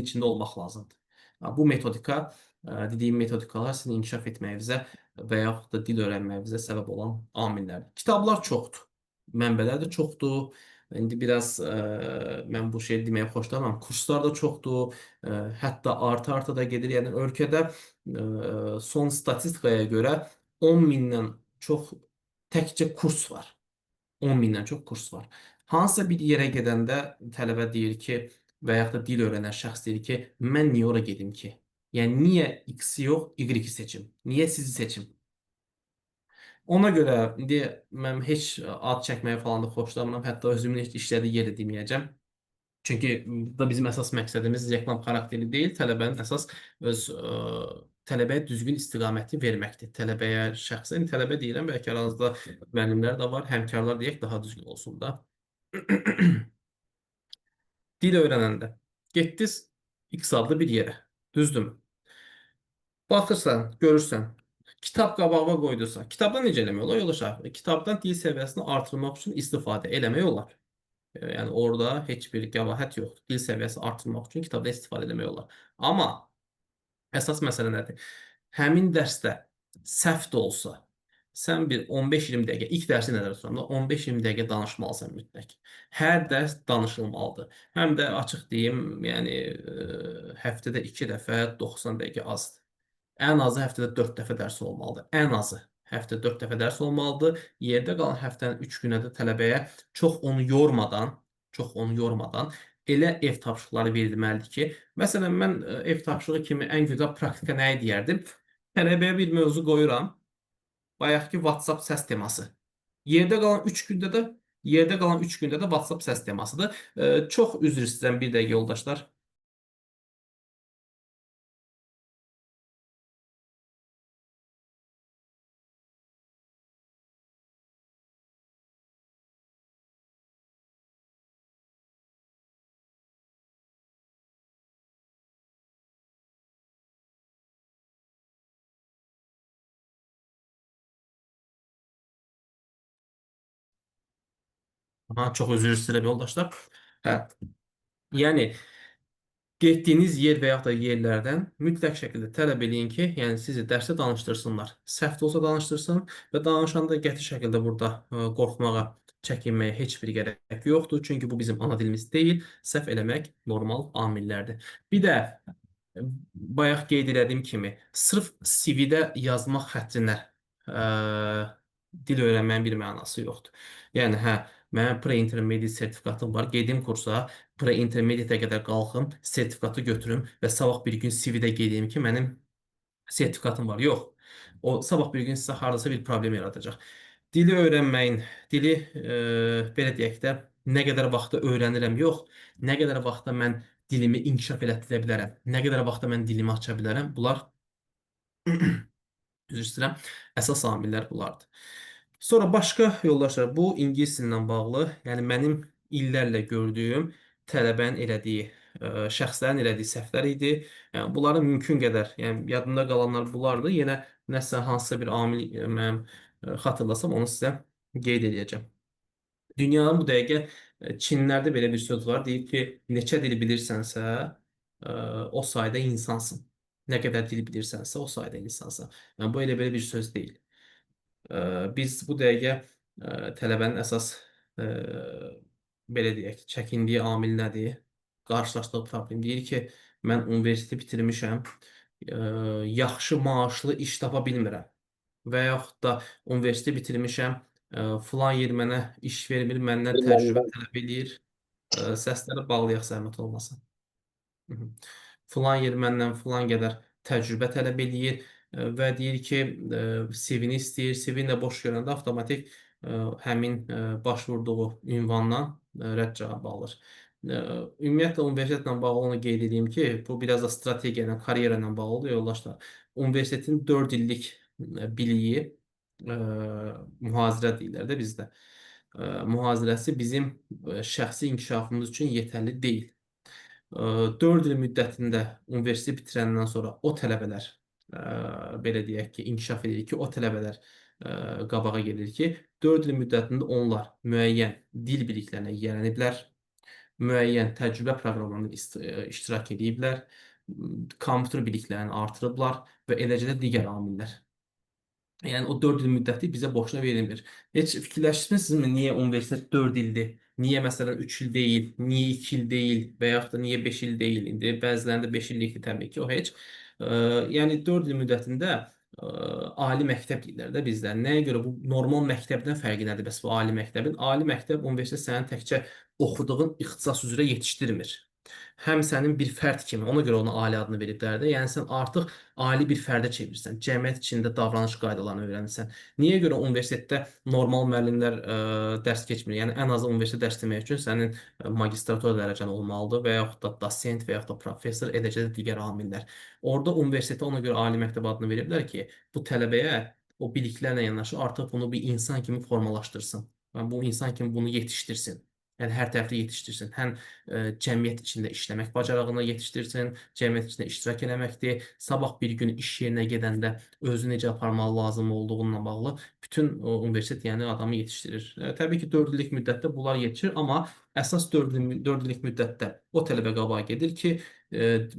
içində olmaq lazımdır. Bu metodika, dediyim metodikalar sizin inkişaf etməyinizə və yaxud da dil öyrənməyinizə səbəb olan amillərdir. Kitablar çoxdur. Mənbələr də çoxdur. İndi biraz mən bu şeyi deməyə xoşlamam. Kurslar da çoxdur. Hətta arta-arta da gedir. Yəni ölkədə son statistikaya görə 10 mindən çox təkcə kurs var. 10 mindən çox kurs var. Hansısa bir yerə gedəndə tələbə deyir ki, və yaxud da dil öyrənən şəxs deyir ki, mən niyə ora gedim ki? Yəni niyə X-i yox, Y-i seçim? Niyə sizi seçim? Ona görə indi mən heç ad çəkməyə falan da xoşlamıram. Hətta özümün heç işlədiyi yeri deməyəcəm. Çünki burada bizim əsas məqsədimiz reklam xarakterli deyil, tələbənin əsas tələbəyə düzgün istiqaməti verməkdir. Tələbəyə şəxsən tələbə deyirəm, bəlkə aranızda müəllimlər də var, həmkarlar deyək daha düzgün olsun da. Dil öyrənəndə getdiniz X adlı bir yerə, düzdürmü? Baxırsan, görürsən, kitab qabağına qoydusa, kitabdan necə eləmək olar? Yola şahid. Kitabdan dil səviyyəsini artırmaq üçün istifadə eləmək olar. Yəni orada heç bir qəbahət yoxdur. Dil səviyyəsi artırmaq üçün kitabdan istifadə etmək olar. Amma əsas məsələ nədir? Həmin dərsdə səhv də olsa, sən bir 15-20 dəqiqə, ilk dərsi nəzərdə tutanda 15-20 dəqiqə danışmalısan mütləq. Hər dərs danışılmalıdır. Həm də açıq deyim, yəni həftədə 2 dəfə 90 dəqiqə azdır. Ən azı həftədə 4 dəfə dərs olmalıdır. Ən azı həftədə 4 dəfə dərs olmalıdır. Yerdə qalan həftənin 3 günə də tələbəyə çox onu yormadan elə ev tapşırıqları verilməlidir ki, məsələn mən ev tapşırığı kimi ən gözəl praktika nəyi deyərdim? Tələbəyə bir mövzu qoyuram. Bayaqki WhatsApp səs teması. Yerdə qalan 3 gündə də WhatsApp səs temasıdır. Çox üzr istəyirəm bir dəqiqə yoldaşlar. Aha, çox üzr istəyirəm yoldaşlar. Hə, yəni getdiyiniz yer və yaxud da yerlərdən mütləq şəkildə tələb eləyin ki, yəni sizi dərsdə danışdırsınlar. Səhv də olsa danışdırsın və danışanda qəti şəkildə burada qorxmağa, çəkinməyə heç bir gərək yoxdur. Çünki bu bizim ana dilimiz deyil. Səhv eləmək normal amillərdir. Bir də bayaq qeyd elədiyim kimi, sırf CV-də yazmaq xətrinə dil öyrənməyin bir mənası yoxdur. Yəni hə, mənim pre-intermediate sertifikatım var. Gedim kursa, pre-intermediate-ə qədər qalxım, sertifikatı götürüm və sabah bir gün CV-də qeyd edeyim ki, mənim sertifikatım var. Yox. O sabah bir gün sizə hardasa bir problem yaradacaq. Dili öyrənməyin, dili belə deyək də, nə qədər vaxtda öyrənirəm, yox, nə qədər vaxtda mən dilimi inkişaf elətdirə bilərəm, nə qədər vaxtda mən dilimi aça bilərəm, bunlar üzr istəyirəm, əsas amillər bunlardır. Sonra başqa yoldaşlar, bu ingilis dili ilə bağlı, yəni mənim illərlə gördüyüm tələbənin elədiyi, şəxslərin elədiyi səhvlər idi. Yəni bunları mümkün qədər, yəni yadımda qalanlar bunlardır. Yenə nəsə hansısa bir amil mənim xatırlasam onu sizə qeyd edəcəm. Dünyanın bu dəqiqə Çinlərdə belə bir söz var. Deyir ki, neçə dil bilirsənsə, o sayda insansın. Nə qədər dil bilirsənsə, o sayda insansan. Yəni bu elə belə bir söz deyil. Biz bu dəqiqə tələbənin əsas ə, belə deyək, çəkindiyi amil nədir? Qarşılaşdığı problem deyir ki, mən universiteti bitirmişəm, yaxşı maaşlı iş tapa bilmirəm və yaxud da universiteti bitirmişəm, filan yer mənə iş vermir, məndən təcrübə tələb eləyir. Səsləri bağlayaq zəhmət olmasa. Mhm. Filan yer məndən filan qədər təcrübə tələb eləyir və deyir ki, CV-ni istəyir. CV-ni də boş görəndə avtomatik həmin başvurduğu ünvandan rədd cavabı alır. Ümumiyyətlə universitetlə bağlı onu qeyd edeyim ki, bu biraz da strategiya ilə, karyera ilə bağlıdır yoldaşlar. Universitetin 4 illik biliyi mühazirə deyirlər də bizdə. Mühazirəsi bizim şəxsi inkişafımız üçün yetərli deyil. 4 il müddətində universiteti bitirəndən sonra o tələbələr belə deyək ki, inkişaf edir ki, o tələbələr qabağa gedir ki, 4 il müddətində onlar müəyyən dil biliklərinə yiyələniblər, müəyyən təcrübə proqramlarında iştirak ediblər, kompüter biliklərini artırıblar və eləcə də digər amillər. Yəni o 4 il müddəti bizə boşuna verilmir. Heç fikirləşmisinizmi niyə universitet 4 ildir? Niyə məsələn 3 il deyil, niyə 2 il deyil və yaxud da niyə 5 il deyil indi? Bəzilərində 5 illikdir təbii ki, o heç. Yəni 4 il müddətində ali məktəb deyirlər də bizdə. Nəyə görə bu normal məktəbdən fərqi nədir bəs bu ali məktəbin? Ali məktəb universitet səni təkcə oxuduğun ixtisas üzrə yetişdirmir. Həm sənin bir fərd kimi, ona görə ona ali adını veriblər də. Yəni sən artıq ali bir fərdə çevirsən. Cəmiyyət içində davranış qaydalarını öyrənirsən. Niyə görə universitetdə normal müəllimlər dərs keçmir? Yəni ən azı universitet dərs demək üçün sənin magistratura dərəcən olmalıdır və yaxud da dosent və yaxud da professor, eləcə də digər amillər. Orada universitetə ona görə ali məktəb adını veriblər ki, bu tələbəyə o biliklərlə yanaşı artıq bunu bir insan kimi formalaşdırsın. Və bu insan kimi bunu yetişdirsin. Yəni hər tərəfli yetişdirsin. Həm cəmiyyət içində işləmək bacarığını yetişdirsin, cəmiyyət içində iştirak eləməkdir. Sabah bir gün iş yerinə gedəndə özü necə aparmalı lazım olduğundan bağlı bütün o universitet yəni adamı yetişdirir. Təbii ki, 4 illik müddətdə bunlar yetişir, amma əsas 4 illik müddətdə o tələbə qabağa gedir ki,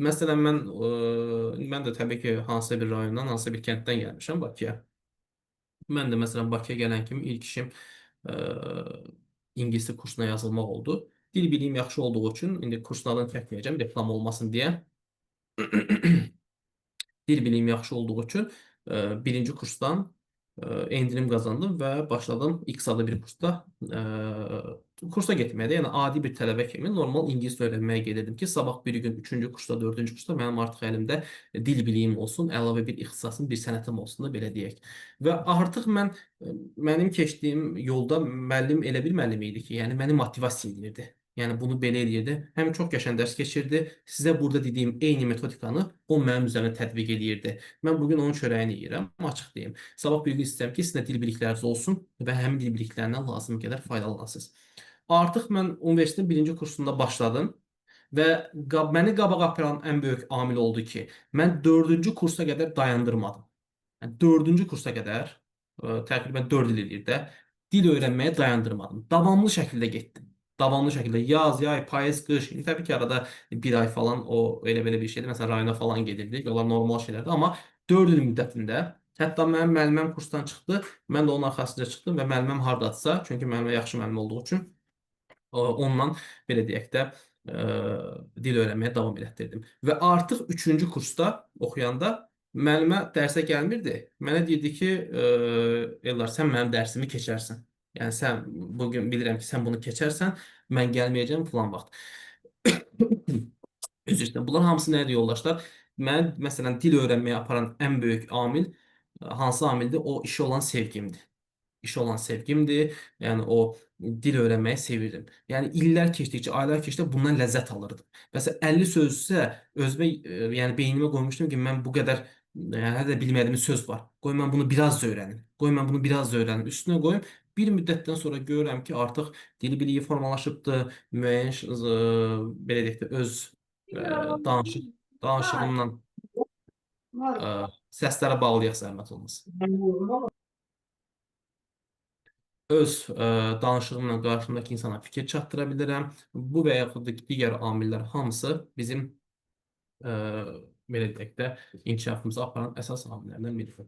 məsələn mən də təbii ki, hansısa bir rayondan, hansısa bir kənddən gəlmişəm Bakıya. Mən də məsələn Bakıya gələn kimi ilk işim ə, ingilis dili kursuna yazılmaq oldu. Dil biliyim yaxşı olduğu üçün indi kursun adını çəkməyəcəm, reklam olmasın deyə. Dil biliyim yaxşı olduğu üçün birinci kursdan endirim qazandım və başladım X adlı bir kursa getməyə də. Yəni adi bir tələbə kimi normal ingilis dili öyrənməyə gedirdim ki, sabah bir gün 3-cü kursda, 4-cü kursda mənim artıq əlimdə dil biliyim olsun, əlavə bir ixtisasım, bir sənətim olsun da belə deyək. Və artıq mənim keçdiyim yolda müəllim elə bir müəllim idi ki, yəni məni motivasiya edirdi. Yəni bunu belə eləyirdi. Həm çox qəşəng dərs keçirdi. Sizə burada dediyim eyni metodikanı o mənim üzərimə tətbiq eləyirdi. Mən bugün onun çörəyini yeyirəm, açıq deyim. Sabah bir gün istəyirəm ki, sizin də dil bilikləriniz olsun və həmin dil biliklərindən lazım qədər faydalanasınız. Artıq mən universitetin birinci kursunda başladım və məni qabağa aparan ən böyük amil oldu ki, mən 4-cü kursa qədər dayandırmadım. Yəni 4-cü kursa qədər, təqribən 4 il eləyir də, dil öyrənməyə dayandırmadım. Davamlı şəkildə getdim. Davamlı şəkildə yaz, yay, payız, qış. İndi təbii ki, arada bir ay falan o elə belə bir şeydir. Məsələn, rayona falan gedirdik. Onlar normal şeylərdir. Amma 4 il müddətində hətta mənim müəlliməm kursdan çıxdı. Mən də onun arxasınca çıxdım və müəlliməm hardadırsa, çünki müəllimə yaxşı müəllim olduğu üçün ondan belə deyək də dil öyrənməyə davam elətdirdim. Və artıq 3-cü kursda oxuyanda müəllimə dərsə gəlmirdi. Mənə deyirdi ki, Ellar, sən mənim dərsimi keçərsən. Yəni sən bugün bilirəm ki, sən bunu keçərsən, mən gəlməyəcəm filan vaxt. Üzr istəyirəm. Bunlar hamısı nədir yoldaşlar? Mən məsələn dil öyrənməyə aparan ən böyük amil hansı amildir? O işə olan sevgimdir. işə olan sevgimdir. Yəni o dil öyrənməyi sevirdim. Yəni illər keçdikcə, aylar keçdikcə bundan ləzzət alırdım. Məsələn 50 sözsə özümə yəni beynimə qoymuşdum ki, mən bu qədər yəni hələ də bilmədiyim söz var. Qoy mən bunu biraz da öyrənim. Qoy mən bunu biraz da öyrənim. Üstünə qoyum. Bir müddətdən sonra görürəm ki, artıq dil biliyi formalaşıbdır. Müəyyən belə deyək də öz danışığımla ə, səslərə bağlayaq zəhmət olmasa. Öz danışığımla qarşımdakı insana fikir çatdıra bilirəm. Bu və yaxud da digər amillər hamısı bizim ə, belə deyək də inkişafımızı aparan əsas amillərdən biridir.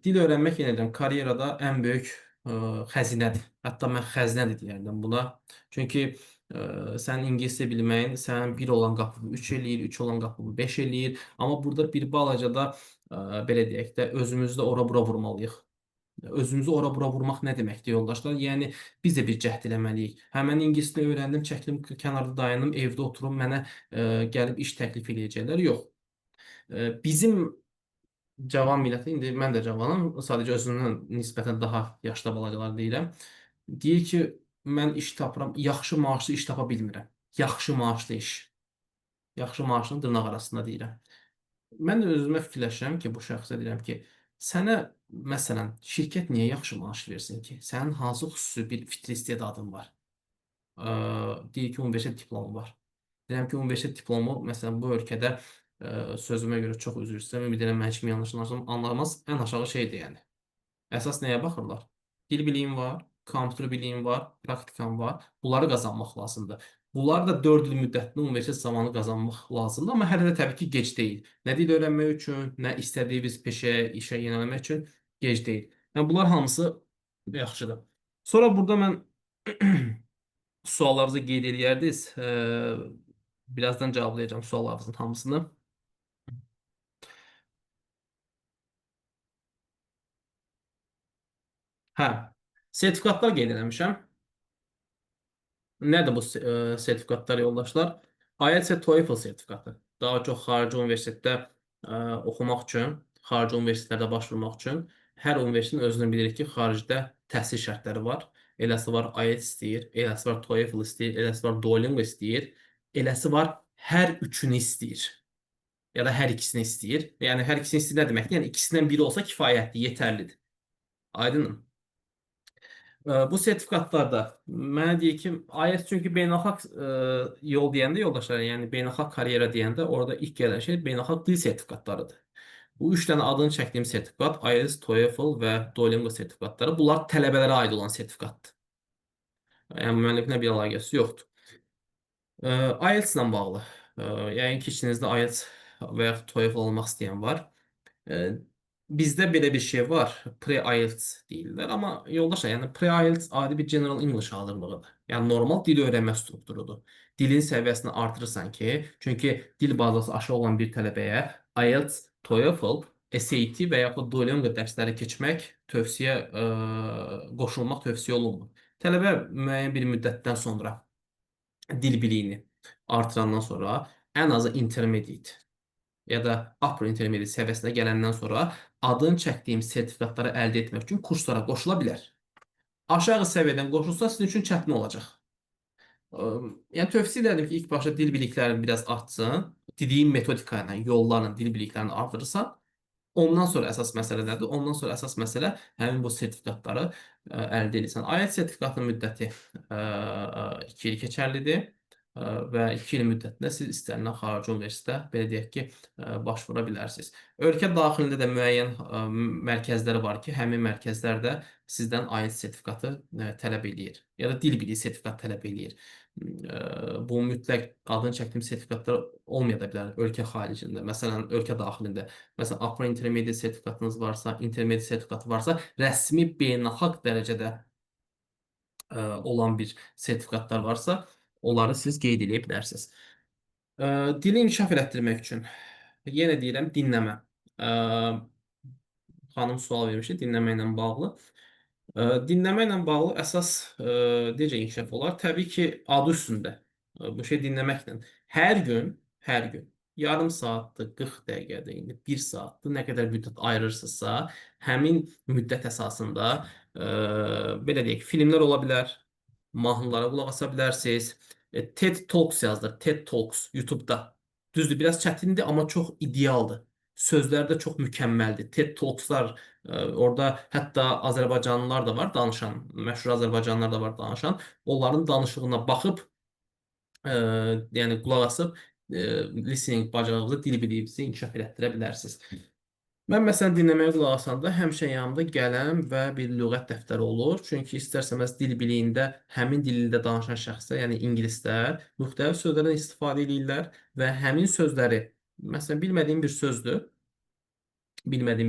Dil öyrənmək yenə deyirəm, karyerada ən böyük xəzinədir. Hətta mən xəzinədir deyərdim buna. Çünki sənin ingiliscə bilməyin sənin bir olan qapını 3 eləyir, 3 olan qapını 5 eləyir. Amma burada bir balaca da belə deyək də özümüzü də ora-bura vurmalıyıq. Özümüzü ora-bura vurmaq nə deməkdir yoldaşlar? Yəni biz də bir cəhd eləməliyik. Hə mən ingiliscə öyrəndim, çəkilim kənarda dayanım, evdə oturum, mənə gəlib iş təklif eləyəcəklər. Yox. Bizim cavan milləti, indi mən də cavanam, sadəcə özümdən nisbətən daha yaşlı balacalar deyirəm. Deyir ki, mən iş tapıram, yaxşı maaşlı iş tapa bilmirəm. Yaxşı maaşlı iş. Yaxşı maaşlı dırnaq arasında deyirəm. Mən də özümə fikirləşirəm ki, bu şəxsə deyirəm ki, sənə məsələn şirkət niyə yaxşı maaş versin ki? Sənin hansı xüsusi bir fitri istedadın var? Deyir ki, universitet diplomu var. Deyirəm ki, universitet diplomu məsələn bu ölkədə sözümə görə çox üzr istəyirəm, ümid edirəm mən kimi yanlış anlamaz, ən aşağı şeydir yəni. Əsas nəyə baxırlar? Dil biliyim var, kompüter biliyim var, praktikam var. Bunları qazanmaq lazımdır. Bunlar da 4 il müddətində universitet zamanı qazanmaq lazımdır, amma hələ də təbii ki, gec deyil. Nə dil öyrənmək üçün, nə istədiyiniz peşəyə, işə yönəlmək üçün gec deyil. Yəni bunlar hamısı yaxşıdır. Sonra burada mən suallarınızı qeyd eləyərdiniz. Birazdan cavablayacağım suallarınızın hamısını. Hə, sertifikatlar qeyd eləmişəm. Nədir bu sertifikatlar yoldaşlar? IELTS və TOEFL sertifikatı. Daha çox xarici universitetdə oxumaq üçün, xarici universitetlərdə başvurmaq üçün hər universitetin özünü bilirik ki, xaricdə təhsil şərtləri var. Eləsi var IELTS istəyir, eləsi var TOEFL istəyir, eləsi var Duolingo istəyir, eləsi var hər üçünü istəyir. Ya da hər ikisini istəyir. Yəni hər ikisini istəyir nə deməkdir? Yəni ikisindən biri olsa kifayətdir, yetərlidir. Aydınmı? Bu sertifikatlarda mənə deyir ki, IELTS çünki beynəlxalq yol deyəndə yoldaşlar, yəni beynəlxalq karyera deyəndə orada ilk gələn şey beynəlxalq dil sertifikatlarıdır. Bu 3 dənə adını çəkdiyim sertifikat IELTS, TOEFL və Duolingo sertifikatları. Bunlar tələbələrə aid olan sertifikatdır. Yəni müəllimlə bir əlaqəsi yoxdur. IELTS ilə bağlı. Yəni ki, içinizdə IELTS və ya TOEFL almaq istəyən var. Bizdə belə bir şey var. Pre-IELTS deyirlər. Amma yoldaşlar, yəni pre-IELTS adi bir General English hazırlığıdır. Yəni normal dil öyrənmə strukturudur. Dilin səviyyəsini artırırsan ki, çünki dil bazası aşağı olan bir tələbəyə IELTS, TOEFL, SAT və yaxud Duolingo dərsləri keçmək qoşulmaq tövsiyə olunmur. Tələbə müəyyən bir müddətdən sonra dil biliyini artırandan sonra ən azı intermediate ya da upper intermediate səviyyəsinə gələndən sonra adını çəkdiyim sertifikatları əldə etmək üçün kurslara qoşula bilər. Aşağı səviyyədən qoşulsa sizin üçün çətin olacaq. Yəni tövsiyə edirəm ki, ilk başda dil biliklərini biraz artsın. Dediyim metodika ilə, yollarla dil biliklərini artırırsan, ondan sonra əsas məsələ nədir? Ondan sonra əsas məsələ həmin bu sertifikatları əldə edirsən. IELTS sertifikatının müddəti 2 il keçərlidir və 2 il müddətində siz istənilən xarici universitetə, belə deyək ki, başvura bilərsiniz. Ölkə daxilində də müəyyən mərkəzləri var ki, həmin mərkəzlər də sizdən IELTS sertifikatı tələb eləyir ya da dil biliyi sertifikatı tələb eləyir. Bu mütləq adını çəkdiyim sertifikatlar olmaya da bilər ölkə xaricində. Məsələn, ölkə daxilində. Məsələn, upper intermediate sertifikatınız varsa, intermediate sertifikatı varsa, rəsmi beynəlxalq dərəcədə olan bir sertifikatlar varsa, onları siz qeyd edə bilərsiniz. Dili inkişaf elətdirmək üçün yenə deyirəm, dinləmə. Xanım sual vermişdi dinləmə ilə bağlı. Dinləmə ilə bağlı əsas necə inkişaf olar? Təbii ki, adı üstündə. Bu şey dinləməklə. Hər gün yarım saatdir, 40 dəqiqədir, indi 1 saatdır, nə qədər müddət ayırırsınızsa, həmin müddət əsasında belə deyək, filmlər ola bilər, mahnılara qulaq asa bilərsiniz. TED Talks yazılır. TED Talks YouTube-da. Düzdür, biraz çətindir, amma çox idealdır. Sözləri də çox mükəmməldir. TED Talkslar orada hətta Azərbaycanlılar da var danışan, məşhur Azərbaycanlılar da var danışan. Onların danışığına baxıb yəni qulaq asıb listening bacarığınızı, dil biliyinizi inkişaf elətdirə bilərsiniz. Mən məsələn dinləməyə qulaq asanda həmişə yanımda qələm və bir lüğət dəftəri olur. Çünki istərsəməz dil biliyində həmin dildə danışan şəxslər, yəni ingilislər müxtəlif sözlərdən istifadə edirlər və həmin sözləri, məsələn bilmədiyim bir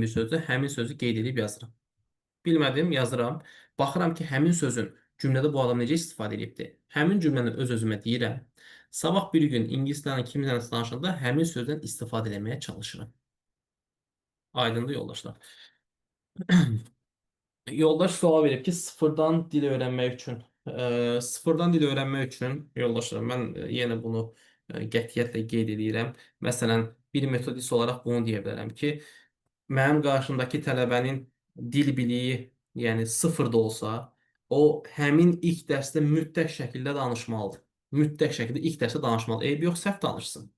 sözdür, həmin sözü qeyd edib yazıram. Bilmədim, yazıram. Baxıram ki, həmin sözün cümlədə bu adam necə istifadə edibdir. Həmin cümləni öz-özümə deyirəm. Sabah bir gün ingilislərlə kiminlə danışanda həmin sözdən istifadə etməyə çalışıram. Aydındır yoldaşlar. Yoldaş sual verib ki, sıfırdan dil öyrənmək üçün. Sıfırdan dil öyrənmək üçün yoldaşlar, mən yenə bunu qətiyyətlə qeyd edirəm. Məsələn, bir metodist olaraq bunu deyə bilərəm ki, mənim qarşımdakı tələbənin dil biliyi, yəni sıfır da olsa, o həmin ilk dərsdə mütləq şəkildə danışmalıdır. Mütləq şəkildə ilk dərsdə danışmalıdır. Eybi yox, səhv danışsın.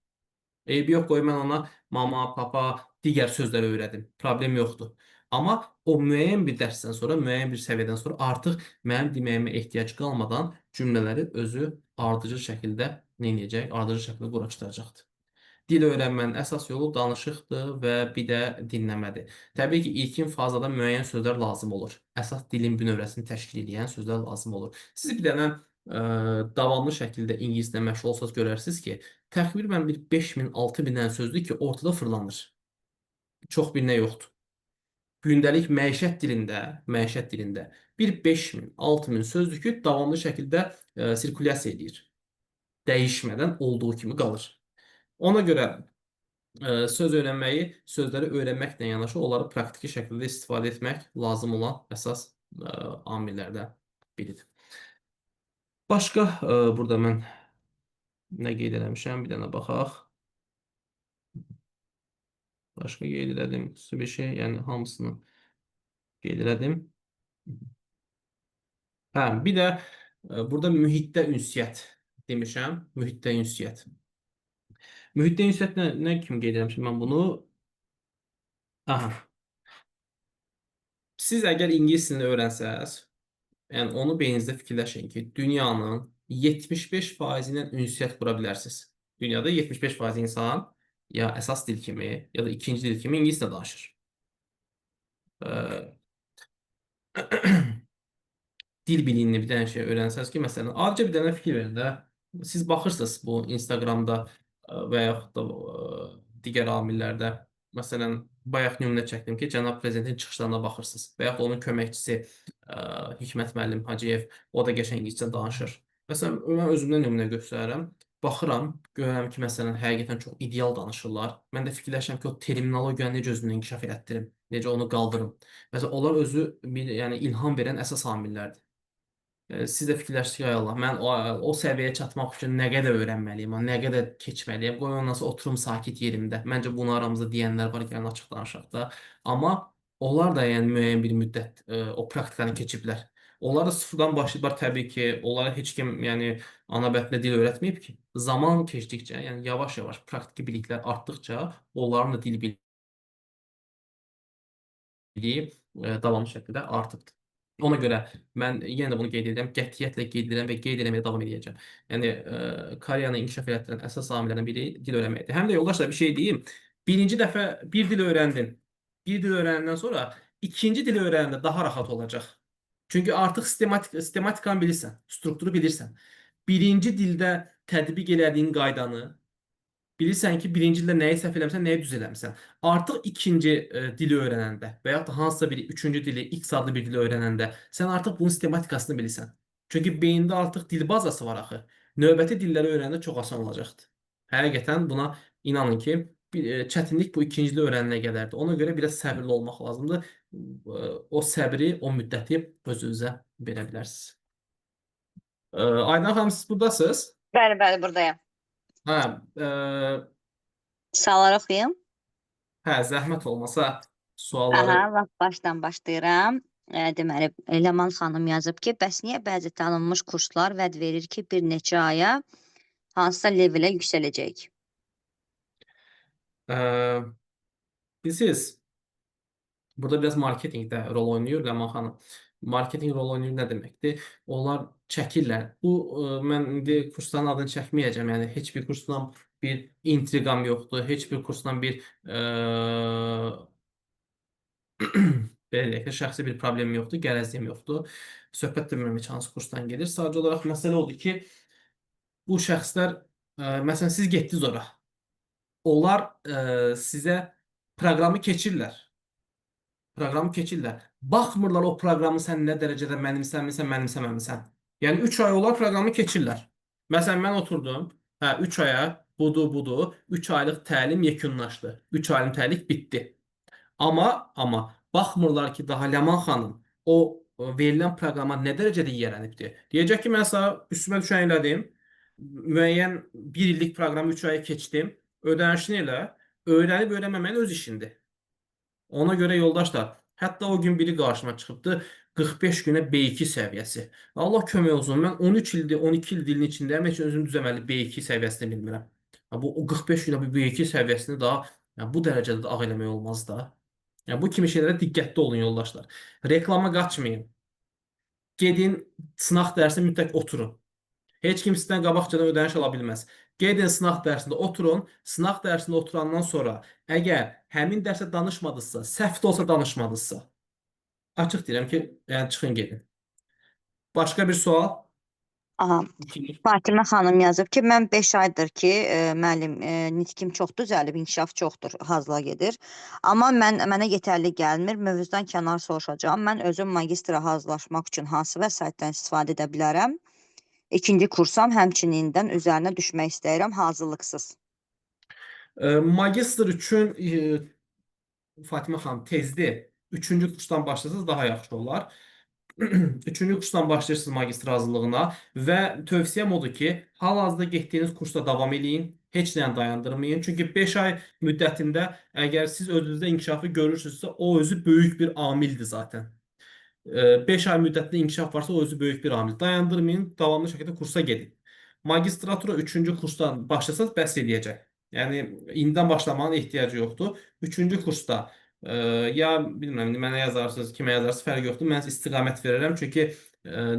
Eybi yox, qoy mən ona mama, papa, digər sözlər öyrədim. Problem yoxdur. Amma o müəyyən bir dərsdən sonra, müəyyən bir səviyyədən sonra artıq mənim deməyimə ehtiyac qalmadan cümlələri özü ardıcıl şəkildə nə edəcək? Ardıcıl şəkildə quraşdıracaqdır. Dil öyrənmənin əsas yolu danışıqdır və bir də dinləmədir. Təbii ki, ilkin fazada müəyyən sözlər lazım olur. Əsas dilin bünövrəsini təşkil edən sözlər lazım olur. Siz bir dənə davamlı şəkildə ingilislə məşğul olsanız görərsiniz ki, təxminən bir 5000, 6000 dənə sözdür ki, ortada fırlanır. Çox bir nə yoxdur. Gündəlik məişət dilində bir 5000, 6000 sözdür ki, davamlı şəkildə sirkulyasiya edir. Dəyişmədən olduğu kimi qalır. Ona görə söz öyrənməyi, sözləri öyrənməklə yanaşı onları praktiki şəkildə istifadə etmək lazım olan əsas amillərdən biridir. Başqa burada mən nə qeyd eləmişəm? Bir dənə baxaq. Başqa qeyd elədim. Bir şey, yəni hamısını qeyd elədim. Hə, bir də burada mühitdə ünsiyyət demişəm. Mühitdə ünsiyyət. Mühitdə ünsiyyət nə kimi qeyd eləmişəm mən bunu? Aha. Siz əgər ingilis dilini öyrənsəz, yəni onu beyninizdə fikirləşin ki, dünyanın 75% ilə ünsiyyət qura bilərsiniz. Dünyada 75% insan ya əsas dil kimi, ya da ikinci dil kimi ingiliscə danışır. Dil biliyini bir dənə şey öyrənsəz ki, məsələn, adicə bir dənə fikir verin də. Siz baxırsınız bu Instagramda və yaxud da digər amillərdə. Məsələn, bayaq nümunə çəkdim ki, cənab prezidentin çıxışlarına baxırsınız və yaxud onun köməkçisi Hikmət müəllim Hacıyev, o da qəşəng ingiliscə danışır. Məsələn, mən özümdən nümunə göstərərəm. Baxıram, görürəm ki, məsələn, həqiqətən çox ideal danışırlar. Mən də fikirləşirəm ki, o terminologiyanı necə özümdə inkişaf elətdirim, necə onu qaldırım. Məsələn, onlar özü bir, yəni ilham verən əsas amillərdir. Siz də fikirləşsiniz ki, ay Allah, mən o səviyyəyə çatmaq üçün nə qədər öyrənməliyəm, nə qədər keçməliyəm. Qoy ondan sonra oturum sakit yerimdə. Məncə bunu aramızda deyənlər var, gəlin açıq danışaq da. Amma onlar da yəni müəyyən bir müddət o praktikanı keçiblər. Onlar da sıfırdan başlayıblar təbii ki. Onlara heç kim yəni ana bətndə dil öyrətməyib ki. Zaman keçdikcə, yəni yavaş-yavaş praktiki biliklər artdıqca onların da dil biliyi davamlı şəkildə artıbdır. Ona görə mən yenə də bunu qeyd edirəm, qətiyyətlə qeyd edirəm və qeyd eləməyə davam edəcəm. Yəni karyeranı inkişaf elətdirən əsas amillərdən biri dil öyrənməkdir. Həm də yoldaşlar bir şey deyim. Birinci dəfə bir dil öyrəndin. Bir dil öyrəndikdən sonra ikinci dili öyrənəndə daha rahat olacaq. Çünki artıq sistematikanı bilirsən, strukturu bilirsən. Birinci dildə tətbiq elədiyin qaydanı bilirsən ki, birinci dildə nəyi səhv eləmisən, nəyi düz eləmisən. Artıq ikinci dili öyrənəndə və yaxud da hansısa bir üçüncü dili, X adlı bir dili öyrənəndə sən artıq bunun sistematikasını bilirsən. Çünki beyində artıq dil bazası var axı. Növbəti dilləri öyrənəndə çox asan olacaqdır. Həqiqətən buna inanın ki, çətinlik bu ikinci dili öyrənənə qədərdir. Ona görə biraz səbirli olmaq lazımdır. O səbri, o müddəti özünüzə verə bilərsiniz. Aydan xanım, siz buradasınız? Bəli, bəli, buradayam. Hə, Sualları oxuyum. Hə, zəhmət olmasa sualları. Aha, lap başdan başlayıram. Deməli, Ləman xanım yazıb ki, bəs niyə bəzi tanınmış kurslar vəd verir ki, bir neçə aya hansısa levelə yüksələcək? Ə, Bilirsiniz, burada biraz marketinq də rol oynayır Ləman xanım. Marketinq rol oynayır nə deməkdir? Onlar çəkirlər. Mən indi kursların adını çəkməyəcəm. Yəni heç bir kursdan bir intriqam yoxdur. Heç bir kursdan bir belə deyək də, şəxsi bir problemim yoxdur, qərəzliyim yoxdur. Söhbət də bilmirəm heç hansı kursdan gedir. Sadəcə olaraq məsələ odur ki, bu şəxslər, məsələn, siz getdiniz ora. Onlar sizə proqramı keçirlər. Proqramı keçirlər. Baxmırlar o proqramı sən nə dərəcədə mənimsəmisən, mənimsəməmisən. Yəni 3 ay olar proqramı keçirlər. Məsələn, mən oturdum. Hə, 3 aya budur. 3 aylıq təlim yekunlaşdı. 3 aylıq təlim bitdi. Amma baxmırlar ki, daha Ləman xanım o verilən proqrama nə dərəcədə yiyələnibdir. Deyəcək ki, mən sənə üstümə düşən elədim. Müəyyən 1 illik proqramı 3 aya keçdim. Ödənişini elə. Öyrənib öyrənməməyin öz işindir. Ona görə yoldaşlar, hətta o gün biri qarşıma çıxıbdı, 45 günə B2 səviyyəsi. Allah kömək olsun, mən 13 ildir, 12 il dilin içindəyəm, heç özüm düzəməli B2 səviyyəsini bilmirəm. Bu o 45 günə bir B2 səviyyəsini daha bu dərəcədə də ağ eləmək olmaz da. Yəni bu kimi şeylərə diqqətli olun yoldaşlar. Reklama qaçmayın. Gedin sınaq dərsində mütləq oturun. Heç kim sizdən qabaqcadan ödəniş ala bilməz. Gedin sınaq dərsində oturun. Sınaq dərsində oturandan sonra əgər həmin dərsə danışmadınızsa, səhv də olsa danışmadınızsa, açıq deyirəm ki, yəni çıxın gedin. Başqa bir sual? Aha, Fatimə xanım yazıb ki, mən 5 aydır ki, müəllim, nitqim çox düzəlib, inkişaf çoxdur, hazırlığa gedir. Amma mənə yetərli gəlmir, mövzudan kənar soruşacağam. Mən özüm magistra hazırlaşmaq üçün hansı vəsaitdən istifadə edə bilərəm? İkinci kursam, həmçinindən üzərinə düşmək istəyirəm, hazırlıqsız. Magistr üçün Fatimə xanım tezdir. Üçüncü kursdan başlasanız daha yaxşı olar. Üçüncü kursdan başlayırsınız magistr hazırlığına və tövsiyəm odur ki, hal-hazırda getdiyiniz kursda davam eləyin. Heç nəyə dayandırmayın. Çünki 5 ay müddətində əgər siz özünüzdə inkişafı görürsünüzsə, o özü böyük bir amildir zaten. 5 ay müddətli inkişaf varsa o özü böyük bir amil. Dayandırmayın, davamlı şəkildə kursa gedin. Magistratura 3-cü kursdan başlasanız bəs eləyəcək. Yəni indidən başlamağın ehtiyacı yoxdur. 3-cü kursda ya bilmirəm, mənə yazarsınız, kimə yazarsınız, fərq yoxdur. Mən istiqamət verirəm. Çünki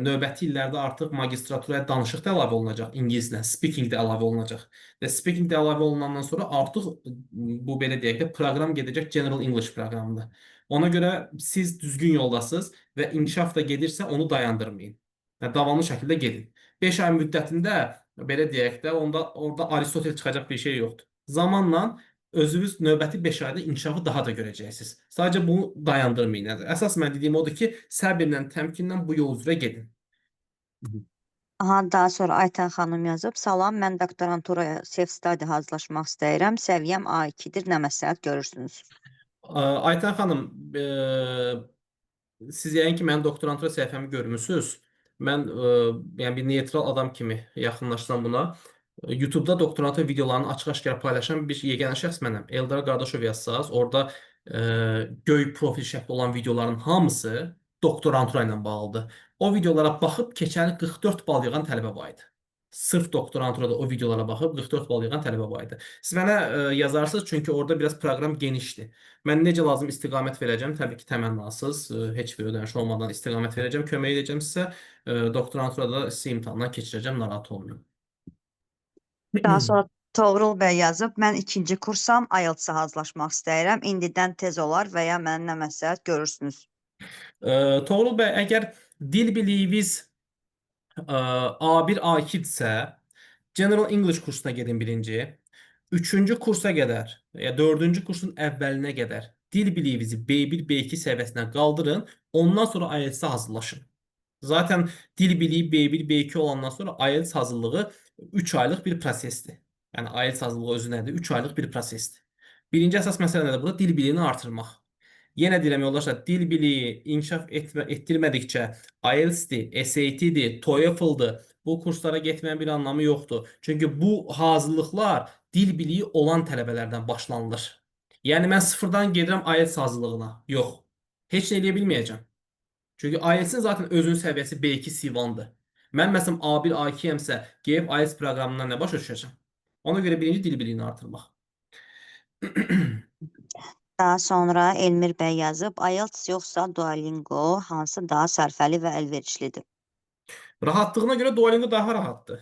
növbəti illərdə artıq magistraturaya danışıq da əlavə olunacaq ingilislə, speaking də əlavə olunacaq. Və speaking də əlavə olunandan sonra artıq bu belə deyək də proqram gedəcək General English proqramında. Ona görə siz düzgün yoldasınız və inkişaf da gedirsə onu dayandırmayın. Yəni, davamlı şəkildə gedin. 5 ay müddətində belə deyək də orada Aristotel çıxacaq bir şey yoxdur. Zamanla özünüz növbəti 5 ayda inkişafı daha da görəcəksiniz. Sadəcə bunu dayandırmayın. Yəni, əsas mən dediyim odur ki, səbirlə, təmkinlə bu yol üzrə gedin. Aha, daha sonra Aytən xanım yazıb, salam, mən doktoranturaya self-study hazırlaşmaq istəyirəm, səviyyəm A2-dir, nə məsləhət görürsünüz? Aytən xanım, siz yəqin ki, mənim doktorantura səhifəmi görmüsünüz. Mən yəni bir neytral adam kimi yaxınlaşsam buna. YouTube-da doktorantura videolarını açıq-aşkar paylaşan bir yeganə şəxs mənəm. Eldar Qardaşov yazsaz, orada göy profil şəkli olan videoların hamısı doktorantura ilə bağlıdır. O videolara baxıb keçən 44 bal yığan tələbə var idi. Sırf doktoranturada o videolara baxıb 44 bal yığan tələbə var idi. Siz mənə yazarsınız, çünki orada biraz proqram genişdir. Mən necə lazım istiqamət verəcəm? Təbii ki, təmənnasız, heç bir ödəniş olmadan istiqamət verəcəm, kömək edəcəm sizə. Doktoranturada sizə imtahandan keçirəcəm, narahat olmayın. Daha sonra Toğrul bəy yazıb, mən ikinci kursam, IELTS-a hazırlaşmaq istəyirəm, indidən tez olar və ya mənə nə məsləhət görürsünüz? Toğrul bəy, əgər dil biliyiniz A1, A2-dirsə, General English kursuna gedin birinci. Üçüncü kursa qədər, ya dördüncü kursun əvvəlinə qədər dil biliyinizi B1, B2 səviyyəsinə qaldırın, ondan sonra IELTS-a hazırlaşın. Zaten dil biliyi B1, B2 olandan sonra IELTS hazırlığı 3 aylıq bir prosesdir. Yəni IELTS hazırlığı özü nədir? 3 aylıq bir prosesdir. Birinci əsas məsələ nədir burada? Dil biliyini artırmaq. Yenə deyirəm yoldaşlar, dil biliyi inkişaf etdirmədikcə IELTS-dir, SAT-dir, TOEFL-dır, bu kurslara getməyin bir anlamı yoxdur. Çünki bu hazırlıqlar dil biliyi olan tələbələrdən başlanılır. Yəni mən sıfırdan gedirəm IELTS hazırlığına. Yox. Heç nə eləyə bilməyəcəm. Çünki IELTS-in zaten özünün səviyyəsi B2 C1-dır. Mən məsələn A1, A2-yəmsə, gəlib IELTS proqramından nə başa düşəcəm? Ona görə birinci dil biliyini artırmaq. Daha sonra Elmir bəy yazıb, IELTS yoxsa Duolingo hansı daha sərfəli və əlverişlidir? Rahatlığına görə Duolingo daha rahatdır.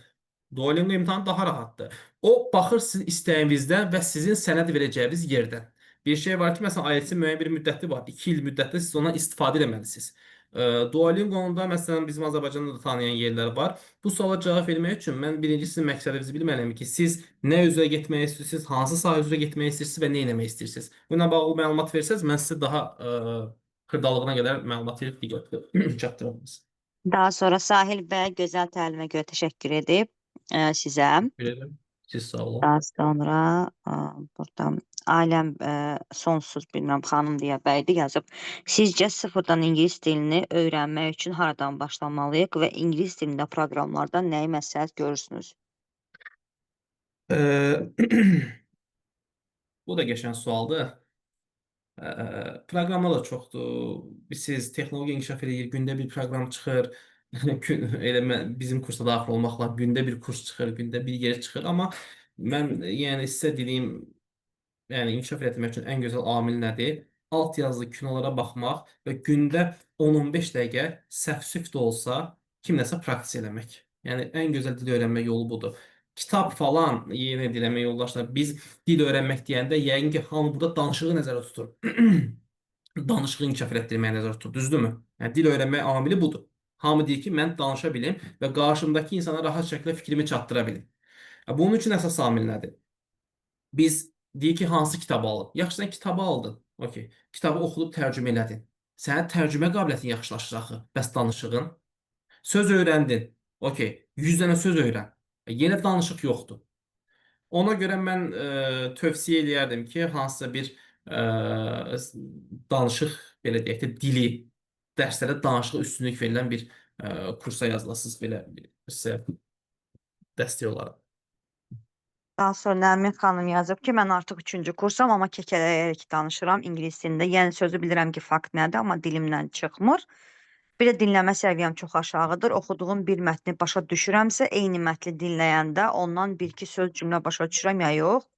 Duolingo imtahanı daha rahatdır. O baxır sizin istəyinizdən və sizin sənəd verəcəyiniz yerdən. Bir şey var ki, məsələn, IELTS-in müəyyən bir müddəti var. 2 il müddətdə siz ondan istifadə etməlisiniz. Duolingo-nun da məsələn bizim Azərbaycanda da tanıyan yerlər var. Bu suala cavab vermək üçün mən birinci sizin məqsədinizi bilməliyəm ki, siz nə üzrə getmək istəyirsiniz, hansı sahə üzrə getmək istəyirsiniz və nə etmək istəyirsiniz. Bununla bağlı məlumat versəz, mən sizə daha xırdalığına qədər məlumat verib çatdıra bilərəm. Daha sonra Sahil bəy gözəl təlimə görə təşəkkür edib sizə. Bilirəm. Siz sağ olun. Daha sonra burada Aləm sonsuz bilməm xanım deyə bəydi yazıb. Sizcə sıfırdan ingilis dilini öyrənmək üçün haradan başlamalıyıq və ingilis dilində proqramlardan nəyi məsləhət görürsünüz? Eee, Bu da qəşəng sualdır. Proqramlar da çoxdur. Siz texnologiya inkişaf edir, gündə bir proqram çıxır. Elə bizim kursa daxil olmaqla gündə bir kurs çıxır, gündə bir yer çıxır. Amma mən yəni sizə dediyim, yəni inkişaf etmək üçün ən gözəl amil nədir? Alt yazılı kinolara baxmaq və gündə 10-15 dəqiqə səhv-sühv də olsa kimləsə praktis eləmək. Yəni ən gözəl dil öyrənmə yolu budur. Kitab falan, yenə deyirəm yoldaşlar, biz dil öyrənmək deyəndə yəqin ki, hamı burada danışığı nəzərdə tutur. Danışığı inkişaf etdirməyə nəzərdə tutur, düzdürmü? Yəni dil öyrənmək amili budur. Hamı deyir ki, mən danışa bilim və qarşımdakı insana rahat şəkildə fikrimi çatdıra bilim. Bunun üçün əsas amil nədir? Biz deyək ki, hansı kitabı alın? Yaxşı, sən kitabı aldın. Okay. Kitabı oxuyub tərcümə elədin. Sənin tərcümə qabiliyyətin yaxşılaşır axı. Bəs danışığın? Söz öyrəndin. Okay. 100 dənə söz öyrən. Yenə danışıq yoxdur. Ona görə mən tövsiyə eləyərdim ki, hansısa bir danışıq, belə deyək də, dili dərslərə danışığa üstünlük verilən bir kursa yazılasınız, belə sizə dəstək olaraq. Daha sonra Nərmin xanım yazıb ki, mən artıq 3-cü kursam, amma kəkələyərək danışıram ingilis dilində. Yəni sözü bilirəm ki, fakt nədir, amma dilimdən çıxmır. Bir də dinləmə səviyyəm çox aşağıdır. Oxuduğum bir mətni başa düşürəmsə, eyni mətni dinləyəndə ondan bir-iki söz cümlə başa düşürəm ya yox.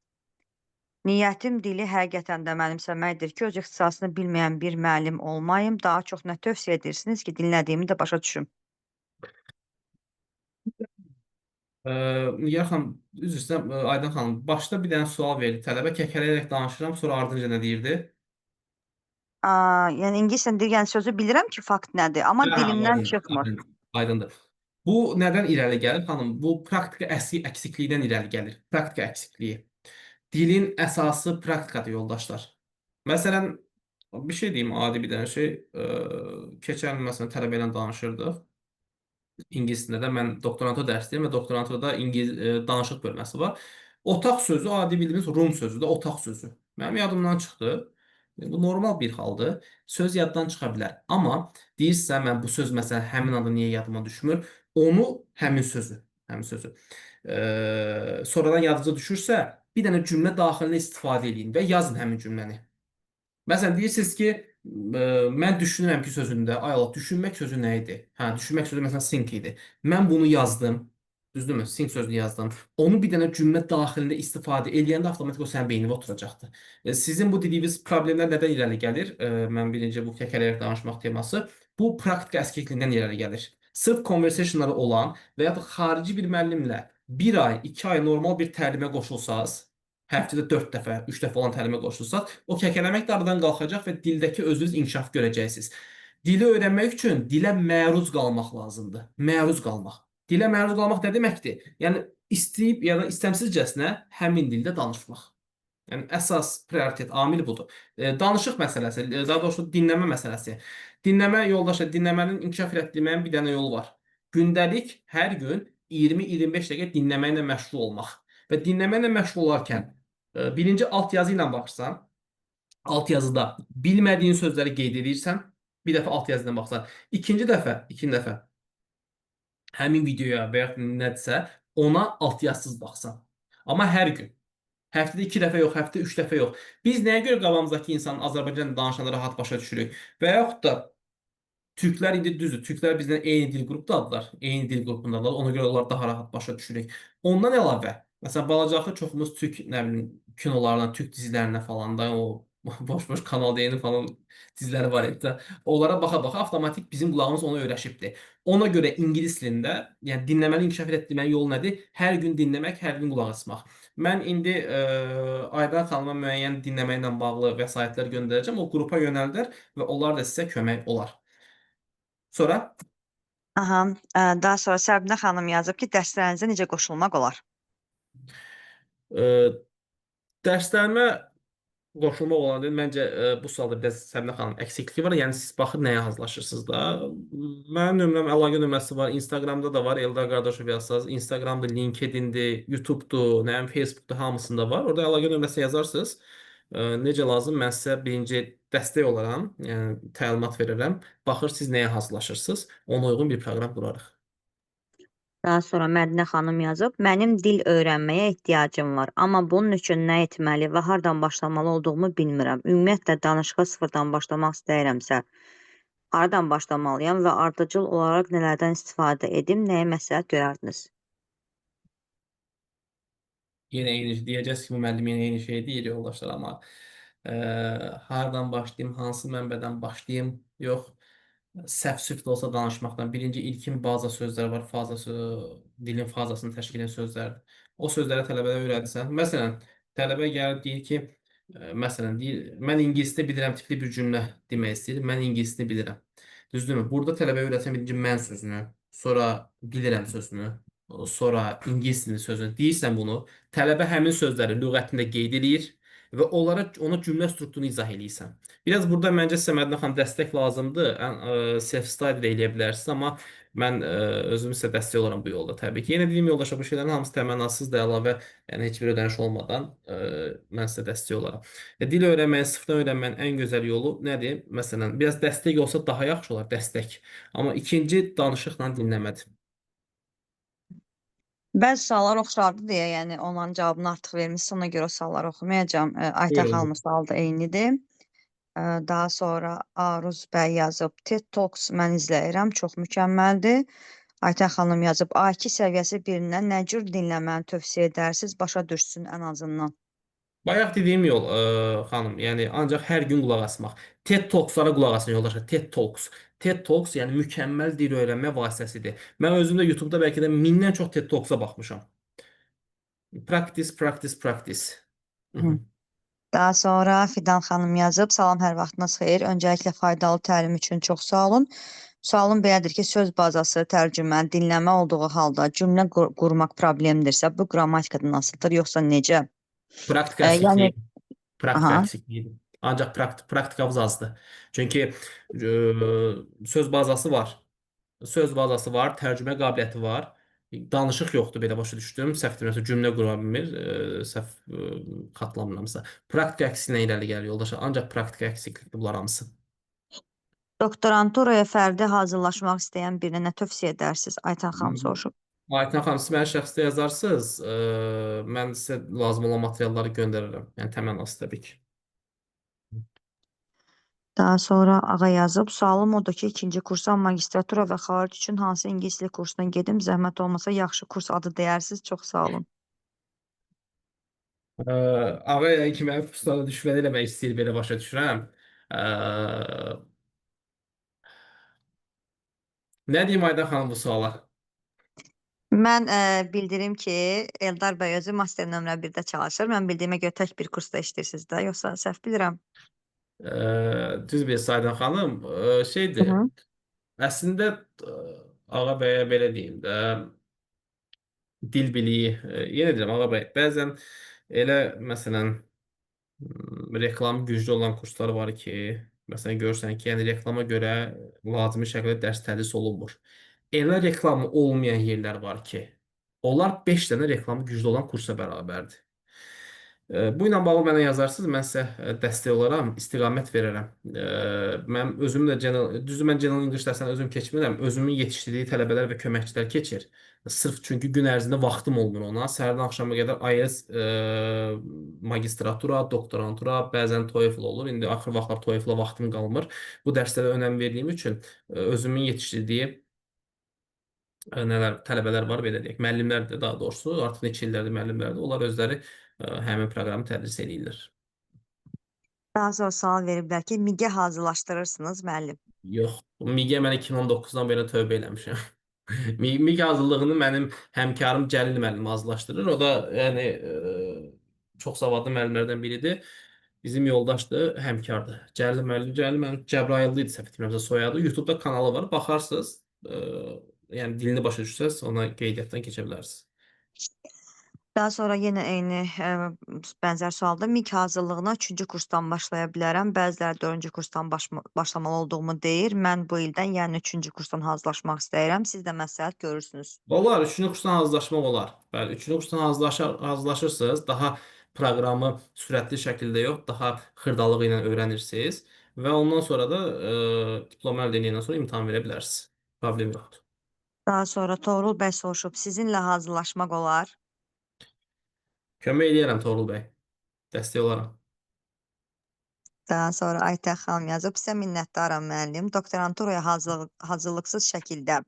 Niyyətim dili həqiqətən də mənimsəməkdir ki, öz ixtisasını bilməyən bir müəllim olmayım. Daha çox nə tövsiyə edirsiniz ki, dinlədiyimi də başa düşüm? Nigar xanım, üzr istəyirəm, Aydın xanım, başda bir dənə sual verdi. Tələbə kəkələyərək danışıram, sonra ardınca nə deyirdi? Yəni ingilis dilində yəni sözü bilirəm ki, fakt nədir, amma dilimdən çıxmır. Aydındır. Bu nədən irəli gəlir xanım? Bu praktika əksikliyindən irəli gəlir. Praktika əksikliyi. Dilin əsası praktikadır, yoldaşlar. Məsələn, bir şey deyim, adi bir dənə şey. Keçən məsələn tələbə ilə danışırdıq. İngilis dilində də mən doktorantura dərsliyəm və doktoranturada danışıq bölməsi var. Otaq sözü adi bildiyimiz Rum sözüdür, otaq sözü. Mənim yadımdan çıxdı. Bu normal bir haldır. Söz yaddan çıxa bilər. Amma deyirsə mən bu söz məsələn həmin anda niyə yadıma düşmür? Onu həmin sözü sonradan yadınıza düşürsə, bir dənə cümlə daxilində istifadə edin və yazın həmin cümləni. Məsələn, deyirsiniz ki, mən düşünürəm ki sözündə, ay Allah, düşünmək sözü nə idi? Hə, düşünmək sözü məsələn think idi. Mən bunu yazdım. Düzdürmü? Think sözünü yazdım. Onu bir dənə cümlə daxilində istifadə eləyəndə avtomatik o sənin beynində oturacaqdır. Sizin bu dediyiniz problemlər nədən irəli gəlir? Mən birinci bu kəkələyərək danışmaq teması. Bu praktika əskikliyindən irəli gəlir. Sırf conversationları olan və ya da xarici bir müəllimlə 1 ay, 2 ay normal bir təlimə qoşulsaz, həftədə 4 dəfə, 3 dəfə olan təlimə qoşulsaq, o kəkələmək də aradan qalxacaq və dildəki özünüz inkişaf görəcəksiniz. Dili öyrənmək üçün dilə məruz qalmaq lazımdır. Məruz qalmaq. Dilə məruz qalmaq nə deməkdir? Yəni istəyib ya da istəmsizcəsinə həmin dildə danışmaq. Yəni əsas prioritet amil budur. Danışıq məsələsi, daha doğrusu dinləmə məsələsi. Dinləmə yoldaşlar, dinləmənin inkişaf etdirməyin bir dənə yolu var. Gündəlik hər gün 20-25 dəqiqə dinləməklə məşğul olmaq. Və dinləməklə məşğul olarkən birinci altyazı ilə baxırsan, altyazıda bilmədiyin sözləri qeyd edirsən, bir dəfə altyazıdan baxsan, ikinci dəfə həmin videoya və ya nədirsə ona altyazsız baxsan. Amma hər gün. Həftədə 2 dəfə yox, həftədə 3 dəfə yox. Biz nəyə görə qabağımızdakı insanın Azərbaycan danışanda rahat başa düşürük? Və yaxud da Türklər indi düzdür. Türklər bizdən eyni dil qrupdadırlar. Eyni dil qrupundadırlar. Ona görə onlar daha rahat başa düşürük. Ondan əlavə, məsələn, balacaxı çoxumuz Türk, nə bilim, kinolarına, Türk dizilərinə falan da o boş-boş Kanal D-nin falan diziləri var idi. Onlara baxa-baxa avtomatik bizim qulağımız ona öyrəşibdi. Ona görə ingilis dilində, yəni dinləməni inkişaf etdirmənin yolu nədir? Hər gün dinləmək, hər gün qulaq asmaq. Mən indi Aydan xanıma müəyyən dinləməklə bağlı vəsaitlər göndərəcəm. O qrupa yönəldər və onlar da sizə kömək olar. Sonra Aha, daha sonra Səbinə xanım yazıb ki, dərslərinizə necə qoşulmaq olar? e, dərslərimə qoşulmaq olan deyil. Məncə bu sualda biraz Səbinə xanım əksikliyi var. Yəni siz baxın nəyə hazırlaşırsınız da. Mənim nömrəm, əlaqə nömrəsi var. Instagramda da var. Eldar Qardaşov yazsaz. Instagramda, LinkedIn'dir, YouTube'dur, nə bilim Facebook'da hamısında var. Orada əlaqə nömrəsi yazarsınız. Necə lazım? Mən sizə birinci dəstək olaram. Yəni təlimat verirəm. Baxır siz nəyə hazırlaşırsınız. Ona uyğun bir proqram qurarıq. Daha sonra Mədinə xanım yazıb, mənim dil öyrənməyə ehtiyacım var, amma bunun üçün nə etməli və hardan başlamalı olduğumu bilmirəm. Ümumiyyətlə danışığa sıfırdan başlamaq istəyirəmsə, haradan başlamalıyam və ardıcıl olaraq nələrdən istifadə edim, nəyə məsləhət görərdiniz? Yine eyni diyeceğiz ki bu müəllim yine eyni şey deyir yoldaşlar ama e, hardan başlayayım, hansı mənbədən başlayayım? Yox, səhv süft olsa danışmaqdan. Birinci ilkin baza sözlər var, dilin fazasını təşkil edən sözlərdir. O sözləri tələbələrə öyrədirsən. Məsələn, tələbə gəlib deyir ki, məsələn, deyir, mən ingilisdə bilirəm tipli bir cümlə demək istəyir. Mən ingilisdə bilirəm. Düzdürmü? Burada tələbəyə öyrətsən birinci mən sözünü, sonra bilirəm sözünü, sonra ingilis dilinin sözünü deyirsən bunu. Tələbə həmin sözləri lüğətində qeyd eləyir və ona cümlə strukturunu izah eləyirsən. Biraz burada məncə sizə Mədinə xanım dəstək lazımdır. Self-study də eləyə bilərsiniz, amma mən özüm sizə dəstək olaram bu yolda təbii ki. Yenə dediyim yoldaşlar bu şeylərin hamısı təmənnasız da əlavə, yəni heç bir ödəniş olmadan mən sizə dəstək olaram. Dil öyrənməyin, sıfırdan öyrənməyin ən gözəl yolu nədir? Məsələn, biraz dəstək olsa daha yaxşı olar, dəstək. Amma ikinci danışıqla dinləmədir. Bəzi suallar oxşardı deyə, yəni onların cavabını artıq vermisiniz, ona görə o sualları oxumayacağam. Aytən Buyurun. xanımın sualı da eynidir. Daha sonra Aruz bəy yazıb, TED Talks mən izləyirəm, çox mükəmməldir. Aytən xanım yazıb, A2 səviyyəsi birindən nə cür dinləməni tövsiyə edərsiniz, başa düşsün ən azından. Bayaq dediyim yol xanım, yəni ancaq hər gün qulaq asmaq. TED Talks'lara qulaq asın yoldaşlar. TED Talks. TED Talks yəni mükəmməl dil öyrənmə vasitəsidir. Mən özüm də YouTube-da bəlkə də 1000-dən çox TED Talks-a baxmışam. Practice, practice, practice. Hı. Daha sonra Fidan xanım yazıb, salam, hər vaxtınız xeyir. Öncəliklə faydalı təlim üçün çox sağ olun. Sualım belədir ki, söz bazası, tərcümə, dinləmə olduğu halda cümlə qurmaq problemdirsə, bu qrammatikada nasıldır, yoxsa necə? Praktika Yəni, əksikliyi. Praktika aha. əksikliyidir. Ancaq praktikamız azdır. Çünki söz bazası var. Söz bazası var, tərcümə qabiliyyəti var. Danışıq yoxdur, belə başa düşdüm. Səhv demirəmsə cümlə qura bilmir, səhv xatlamıramsa. Praktika əksikliyi ilə irəli gəlir yoldaşlar. Ancaq praktika əksiklikdir bunlar hamısı. Doktoranturaya fərdi hazırlaşmaq istəyən birinə nə tövsiyə edərsiniz? Aytən xanım soruşub. Aytən xanım, siz mənə şəxsdə yazarsınız, mən sizə lazım olan materialları göndərərəm. Yəni təmənnası təbii ki. Daha sonra Ağa yazıb, sualım odur ki, ikinci kursa magistratura və xaric üçün hansı ingilis dili kursuna gedim? Zəhmət olmasa yaxşı kurs adı deyərsiniz. Çox sağ olun. Ağa yəni ki, mənim kurslara düşməni eləmək istəyir, belə başa düşürəm. Nə deyim Aydan xanım bu suala? Mən bildirim ki, Eldar bəy özü master nömrə 1-də çalışır. Mən bildiyimə görə tək bir kursda işləyirsiniz də, yoxsa səhv bilirəm? Düz bir Aydan xanım, Hı şeydir, -hı. əslində Ağa bəyə belə deyim də, dil biliyi, yenə deyirəm Ağa bəy, bəzən elə məsələn reklamı güclü olan kurslar var ki, məsələn görürsən ki, yəni reklama görə lazımi şəkildə dərs tədris olunmur. Elə reklamı olmayan yerlər var ki, onlar 5 dənə reklamı güclü olan kursa bərabərdir. Bu ilə bağlı mənə yazarsınız, mən sizə dəstək olaram, istiqamət verərəm. Mən özüm də düzdür, mən General English dərsini özüm keçmirəm. Özümün yetişdirdiyi tələbələr və köməkçilər keçir. Sırf çünki gün ərzində vaxtım olmur ona. Səhərdən axşama qədər IELTS, magistratura, doktorantura, bəzən TOEFL olur. İndi axır vaxtlar TOEFL-a vaxtım qalmır. Bu dərslərə önəm verdiyim üçün özümün yetişdirdiyi nələr tələbələr var belə deyək. Müəllimlərdir daha doğrusu. Artıq neçə illərdir müəllimlərdir. Onlar özləri həmin proqramı tədris eləyirlər. Daha sonra sual veriblər ki, MİQ-ə hazırlaşdırırsınız müəllim. Yox, MİQ-ə mən 2019-dan belə tövbə eləmişəm. MİQ hazırlığını mənim həmkarım Cəlil müəllim hazırlaşdırır. O da yəni çox savadlı müəllimlərdən biridir. Bizim yoldaşdır, həmkardır. Cəlil müəllim Cəbrayıllı idi səhv etmirəmsə soyadı. YouTube-da kanalı var. Baxarsınız, yəni dilini başa düşsəz, ona qeydiyyatdan keçə bilərsiniz. Daha sonra yenə eyni bənzər sualda MİQ hazırlığına 3-cü kursdan başlaya bilərəm. Bəziləri 4-cü kursdan başlamalı olduğumu deyir. Mən bu ildən, yəni 3-cü kursdan hazırlaşmaq istəyirəm. Siz də məsləhət görürsünüz. Olar, 3-cü kursdan hazırlaşmaq olar. Bəli, 3-cü kursdan hazırlaşırsınız, daha proqramı sürətli şəkildə yox, daha xırdalığı ilə öyrənirsiniz və ondan sonra da diplom əldə edəndən sonra imtahan verə bilərsiniz. Problem yoxdur. Daha sonra Toğrul bəy soruşub, sizinlə hazırlaşmaq olar? Kömək eləyərəm Toğrul bəy. Dəstək olaram. Daha sonra Aytən xanım yazıb, sizə minnətdaram müəllim. Doktoranturaya hazırlıqsız şəkildə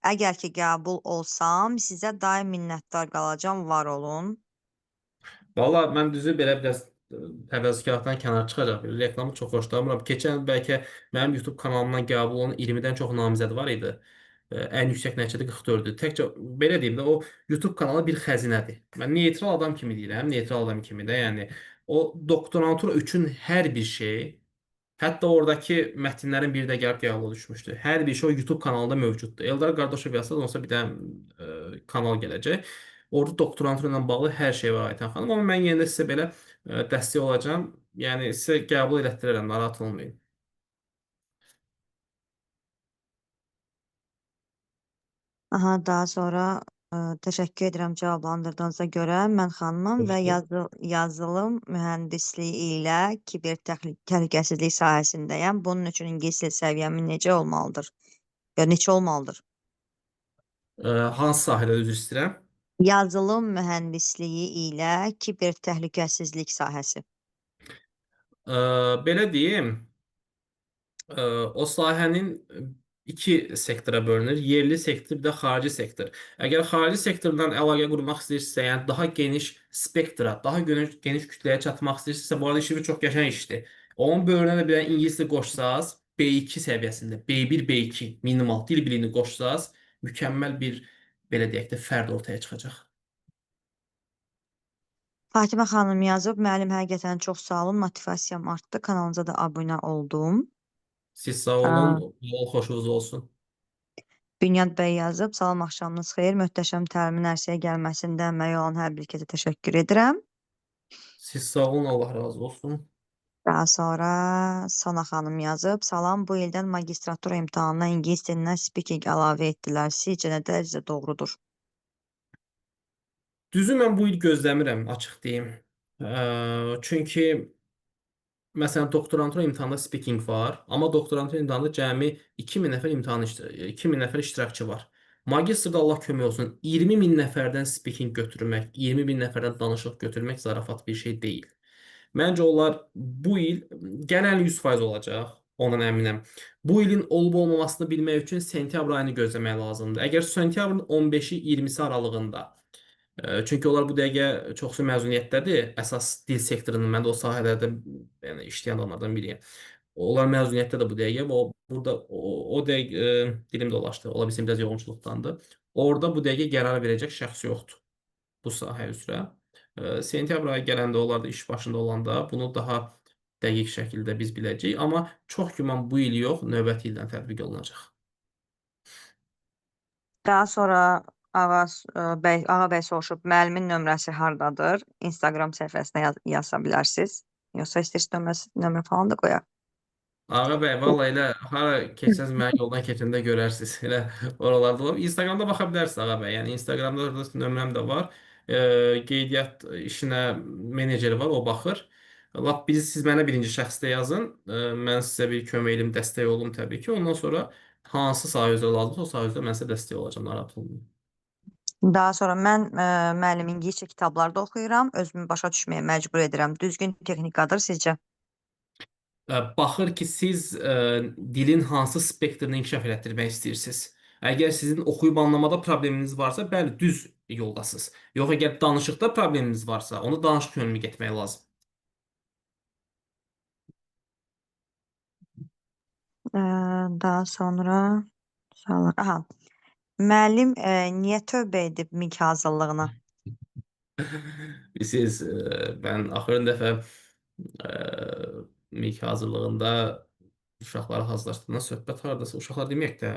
əgər ki qəbul olsam, sizə daim minnətdar qalacam, var olun. Valla mən düzü belə biraz təvəzzükarlıqdan kənar çıxacaq. Reklamı çox xoşlamıram. Keçən il bəlkə mənim YouTube kanalımdan qəbul olan 20-dən çox namizəd var idi. Ən yüksək nəticədə 44-dür. Təkcə belə deyim də o YouTube kanalı bir xəzinədir. Mən neytral adam kimi deyirəm, neytral adam kimi də, yəni o doktorantura üçün hər bir şey, hətta oradakı mətnlərin biri də gəlib qəbula düşmüşdü. Hər bir şey o YouTube kanalında mövcuddur. Eldar Qardaşov yazsa olsa bir dənə kanal gələcək. Orada doktorantura ilə bağlı hər şey var Aytən xanım. Amma mən yenə də sizə belə dəstək olacağam. Yəni sizə qəbul elətdirərəm, narahat olmayın. Aha, daha sonra təşəkkür edirəm cavablandırdığınıza görə. Mən xanımam və yazılım mühəndisliyi ilə kiber təhlükəsizlik sahəsindəyəm. Bunun üçün ingilis dil səviyyəmin necə olmalıdır? Ya neçə olmalıdır? Hansı sahədə üzr istəyirəm? Yazılım mühəndisliyi ilə kiber təhlükəsizlik sahəsi. Belə deyim, o sahənin iki sektora bölünür. Yerli sektor, bir də xarici sektor. Əgər xarici sektordan əlaqə qurmaq istəyirsinizsə, yəni daha geniş spektra, daha geniş kütləyə çatmaq istəyirsinizsə, bu arada işi çox qəşəng işdir. Onun bölünə də bir dənə ingilis dili qoşsaz, B2 səviyyəsində, B1, B2 minimal dil biliyini qoşsaz, mükəmməl bir, belə deyək də, fərd ortaya çıxacaq. Fatimə xanım yazıb, müəllim həqiqətən çox sağ olun, motivasiyam artdı, kanalınıza da abunə oldum. Siz sağ olun, yol xoşunuz olsun. Bünyad bəy yazıb, salam axşamınız xeyir, möhtəşəm təlimin ərsəyə gəlməsində əməyi olan hər bir kəsə təşəkkür edirəm. Siz sağ olun, Allah razı olsun. Daha sonra Sana xanım yazıb, salam, bu ildən magistratura imtahanına ingilis dilindən speaking əlavə etdilər. Sizcə nə dərəcədə doğrudur? Düzü mən bu il gözləmirəm, açıq deyim. Çünki məsələn, doktorantura imtahanında speaking var, amma doktorantura imtahanında cəmi 2000 nəfər 2000 nəfər iştirakçı var. Magistrda Allah kömək olsun, 20 min nəfərdən speaking götürmək, 20 min nəfərdən danışıq götürmək zarafat bir şey deyil. Məncə onlar bu il gələn 100% olacaq, ondan əminəm. Bu ilin olub-olmamasını bilmək üçün sentyabr ayını gözləmək lazımdır. Əgər sentyabrın 15-i 20-si aralığında, çünki onlar bu dəqiqə çoxsu məzuniyyətdədir. Əsas dil sektorunun, mən də o sahələrdə yəni işləyən adamlardan biriyəm. Onlar məzuniyyətdə də bu dəqiqə və burada o dəqiqə dilim dolaşdı. Ola bilsin biraz yoğunçuluqdandır. Orada bu dəqiqə qərar verəcək şəxs yoxdur bu sahə üzrə. Sentyabr ayı gələndə onlar da iş başında olanda bunu daha dəqiq şəkildə biz biləcəyik. Amma çox güman bu il yox, növbəti ildən tətbiq olunacaq. Daha sonra Ağa bəy soruşub, müəllimin nömrəsi hardadır? Instagram səhifəsinə yaza bilərsiniz. Yoxsa istəyirsiniz nömrə falan da qoyaq. Ağa bəy, valla elə hara keçsəz mənə yoldan keçəndə görərsiniz. Elə oralarda olub. Instagramda baxa bilərsiniz Ağa bəy. Yəni Instagramda orada nömrəm də var. Qeydiyyat işinə meneceri var, o baxır. Lap siz mənə birinci şəxsdə yazın. Mən sizə bir kömək edim, dəstək olum təbii ki. Ondan sonra hansı sahə üzrə lazımsa o sahə üzrə mən sizə dəstək olacağam, narahat olmayın. Daha sonra mən müəllim ingiliscə kitablar da oxuyuram, özümü başa düşməyə məcbur edirəm. Düzgün texnikadır sizcə? Baxır ki, siz dilin hansı spektrini inkişaf elətdirmək istəyirsiniz. Əgər sizin oxuyub anlamada probleminiz varsa, bəli, düz yoldasınız. Yox, əgər danışıqda probleminiz varsa, onu danışıq yönlü getmək lazım. E, Daha sonra suallar. Aha. Müəllim niyə tövbə edib MİQ hazırlığına? Siz, mən axırıncı dəfə MİQ hazırlığında uşaqları hazırlaşdığında söhbət hardasa, uşaqlar deməyək də,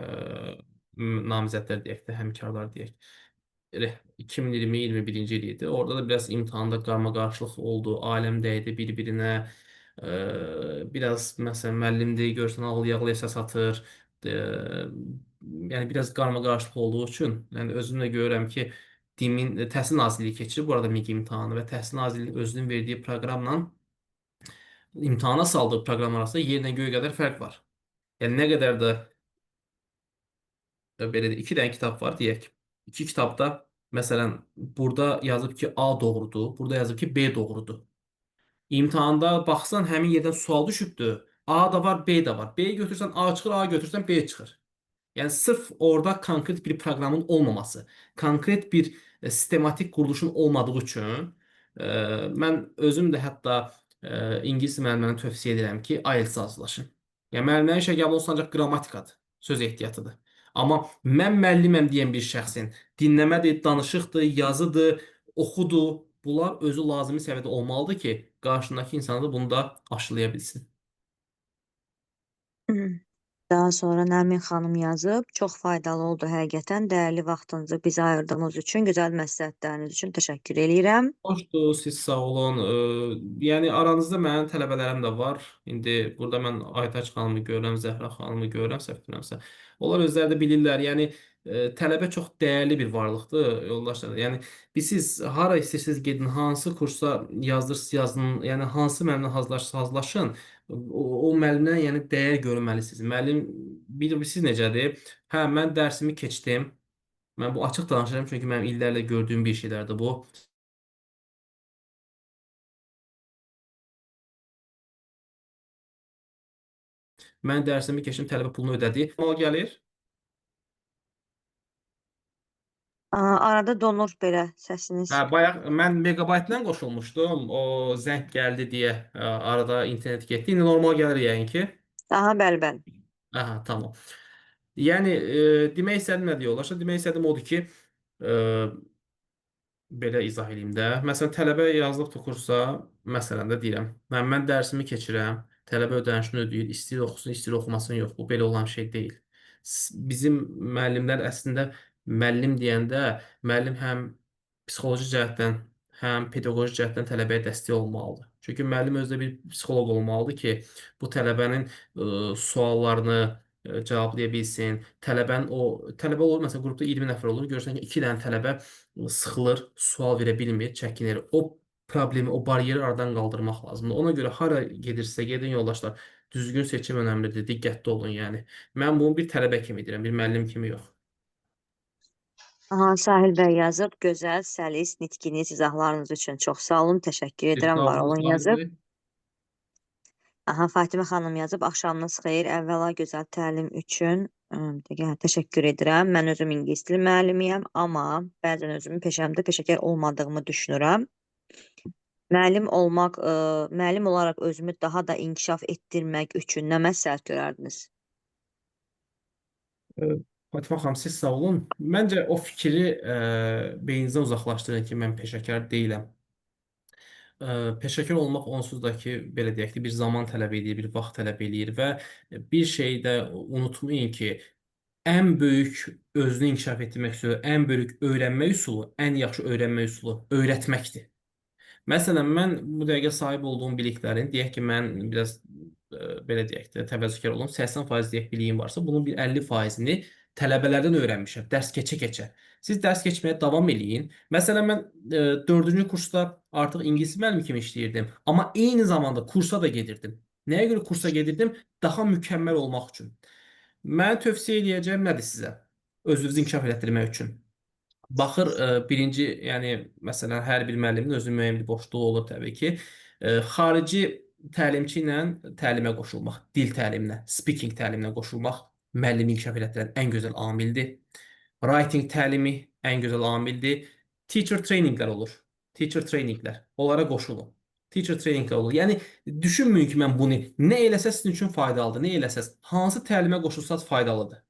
namizədlər deyək də, həmkarlar deyək. Elə 2020-21-ci il idi. Orada da biraz imtahanda qarmaqarışlıq oldu. Aləm dəydi bir-birinə. Biraz məsələn müəllimdir, görsən ağlı-yağlı səs atır. Yəni biraz qarmaqarışlıq olduğu üçün, yəni özüm də görürəm ki, Təhsil Nazirliyi keçirir bu arada MİQ imtahanı və Təhsil Nazirliyi özünün verdiyi proqramla imtahana saldığı proqram arasında yerlə göy qədər fərq var. Yəni nə qədər də belə də iki dənə kitab var deyək. İki kitabda məsələn burada yazıb ki A doğrudur, burada yazıb ki B doğrudur. İmtahanda baxsan həmin yerdən sual düşübdür. A da var, B də var. B-yi götürsən A çıxır, A götürsən B çıxır. Yəni sırf orada konkret bir proqramın olmaması, konkret bir sistematik quruluşun olmadığı üçün mən özüm də hətta ingilis müəllimlərinə tövsiyə edirəm ki, IELTS hazırlaşın. Yəni müəllimlərin işə qəbulu ancaq qrammatikadır, söz ehtiyatıdır. Amma mən müəlliməm deyən bir şəxsin dinləmədir, danışıqdır, yazıdır, oxudur, bunlar özü lazımi səviyyədə olmalıdır ki, qarşındakı insanı da bunu da aşılaya bilsin. Daha sonra Nərmin xanım yazıb, çox faydalı oldu həqiqətən. Dəyərli vaxtınızı bizə ayırdığınız üçün, gözəl məsləhətləriniz üçün təşəkkür eləyirəm. Xoşdur, siz sağ olun. Yəni aranızda mənim tələbələrim də var. İndi burada mən Aytaç xanımı görürəm, Zəhra xanımı görürəm, səhv etmirəmsə. Onlar özləri də bilirlər. Yəni tələbə çox dəyərli bir varlıqdır, yoldaşlar. Yəni siz hara istəyirsiniz gedin, hansı kursa yazdırsınız, yazın. Yəni hansı müəllimlə hazırlaşırsınız, hazırlaşın. O müəllimdən yəni dəyər görməlisiniz. Müəllim bilirsiniz necədir? Hə, mən dərsimi keçdim. Mən bu açıq danışıram çünki mənim illərlə gördüyüm bir şeylərdir bu. Mən dərsimi keçdim, tələbə pulunu ödədi. Mal gəlir. Arada donur belə səsiniz. Hə, bayaq mən megabaytla qoşulmuşdum. O zəng gəldi deyə arada internet getdi. İndi normal gəlir yəqin ki. Aha, bəli, bəli. Aha, tamam. Yəni demək istədim nədir yoldaşlar? Demək istədim odur ki, e, belə izah edeyim də. Məsələn, tələbə yazılıbdır kursa, məsələn də deyirəm, mən dərsimi keçirəm, tələbə ödənişini ödəyir, istəyir oxusun, istəyir oxumasın, yox, bu belə olan şey deyil. Bizim müəllimlər əslində müəllim deyəndə, müəllim həm psixoloji cəhətdən, həm pedaqoji cəhətdən tələbəyə dəstək olmalıdır. Çünki müəllim özü də bir psixoloq olmalıdır ki, bu tələbənin suallarını cevablaya bilsin. Tələbə olur, məsələn, qrupda 20 nəfər olur, görürsən ki, 2 dənə tələbə sıxılır, sual verə bilmir, çəkinir. O problemi, o bariyeri aradan qaldırmaq lazımdır. Ona görə hara gedirsə, gedin yoldaşlar, düzgün seçim önəmlidir, diqqətli olun, yəni. Mən bunu bir tələbə kimi edirəm, bir müəllim kimi yox. Aha, Sahil bəy yazıb, gözəl, səlis, nitkiniz, izahlarınız üçün çox sağ olun, təşəkkür edirəm, Sağ var olun, olun Sahil yazıb. bəy. Aha, Fatimə xanım yazıb, axşamınız xeyir, əvvəla gözəl təlim üçün təşəkkür edirəm. Mən özüm ingilis dili müəllimiyəm, amma bəzən özümün peşəmdə peşəkar olmadığımı düşünürəm. Müəllim olaraq özümü daha da inkişaf etdirmək üçün nə məsləhət görərdiniz? Fatimə xanım, siz sağ olun. Məncə o fikri beyninizdən uzaqlaşdırın ki, mən peşəkar deyiləm. Peşəkar olmaq onsuz da ki, belə deyək ki, bir zaman tələb edir, bir vaxt tələb eləyir və bir şey də unutmayın ki, ən böyük özünü inkişaf etdirmək üsulu, ən böyük öyrənmə üsulu, ən yaxşı öyrənmə üsulu öyrətməkdir. Məsələn, mən bu dəqiqə sahib olduğum biliklərin, deyək ki, mən biraz belə deyək də təvəzzükar olum, 80% deyək biliyim varsa, bunun bir 50%-ni tələbələrdən öyrənmişəm, dərs keçə-keçə. Siz dərs keçməyə davam eləyin. Məsələn, mən 4-cü kursda artıq ingilis müəllimi kimi işləyirdim, amma eyni zamanda kursa da gedirdim. Nəyə görə kursa gedirdim? Daha mükəmməl olmaq üçün. Mən tövsiyə eləyəcəyim nədir sizə? Özünüzü inkişaf etdirmək üçün. Baxır, birinci, yəni məsələn, hər bir müəllimin özünün müəyyən bir boşluğu olur təbii ki. Xarici təlimçi ilə təlimə qoşulmaq, dil təliminə, speaking təliminə qoşulmaq müəllimi inkişaf etdirən ən gözəl amildir. Writing təlimi ən gözəl amildir. Teacher traininglər olur. Teacher traininglər. Onlara qoşulun. Teacher traininglər olur. Yəni düşünməyin ki, mən bunu nə eləsəz sizin üçün faydalıdır, nə eləsəz, hansı təlimə qoşulsanız faydalıdır.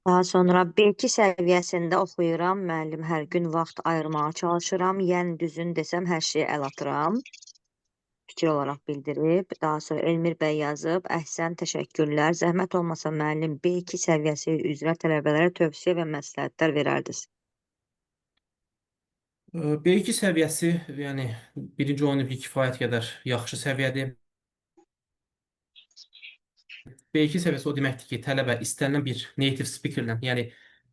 Daha sonra B2 səviyyəsində oxuyuram. Müəllim hər gün vaxt ayırmağa çalışıram. Yəni düzün desəm hər şeyə əl atıram. Fikir olaraq bildirib. Daha sonra Elmir bəy yazıb. Əhsən, təşəkkürlər. Zəhmət olmasa müəllim B2 səviyyəsi üzrə tələbələrə tövsiyə və məsləhətlər verərdiniz. B2 səviyyəsi, yəni birinci 10 il kifayət qədər yaxşı səviyyədir. B2 səviyyəsi o deməkdir ki, tələbə istənilən bir native speakerlə, yəni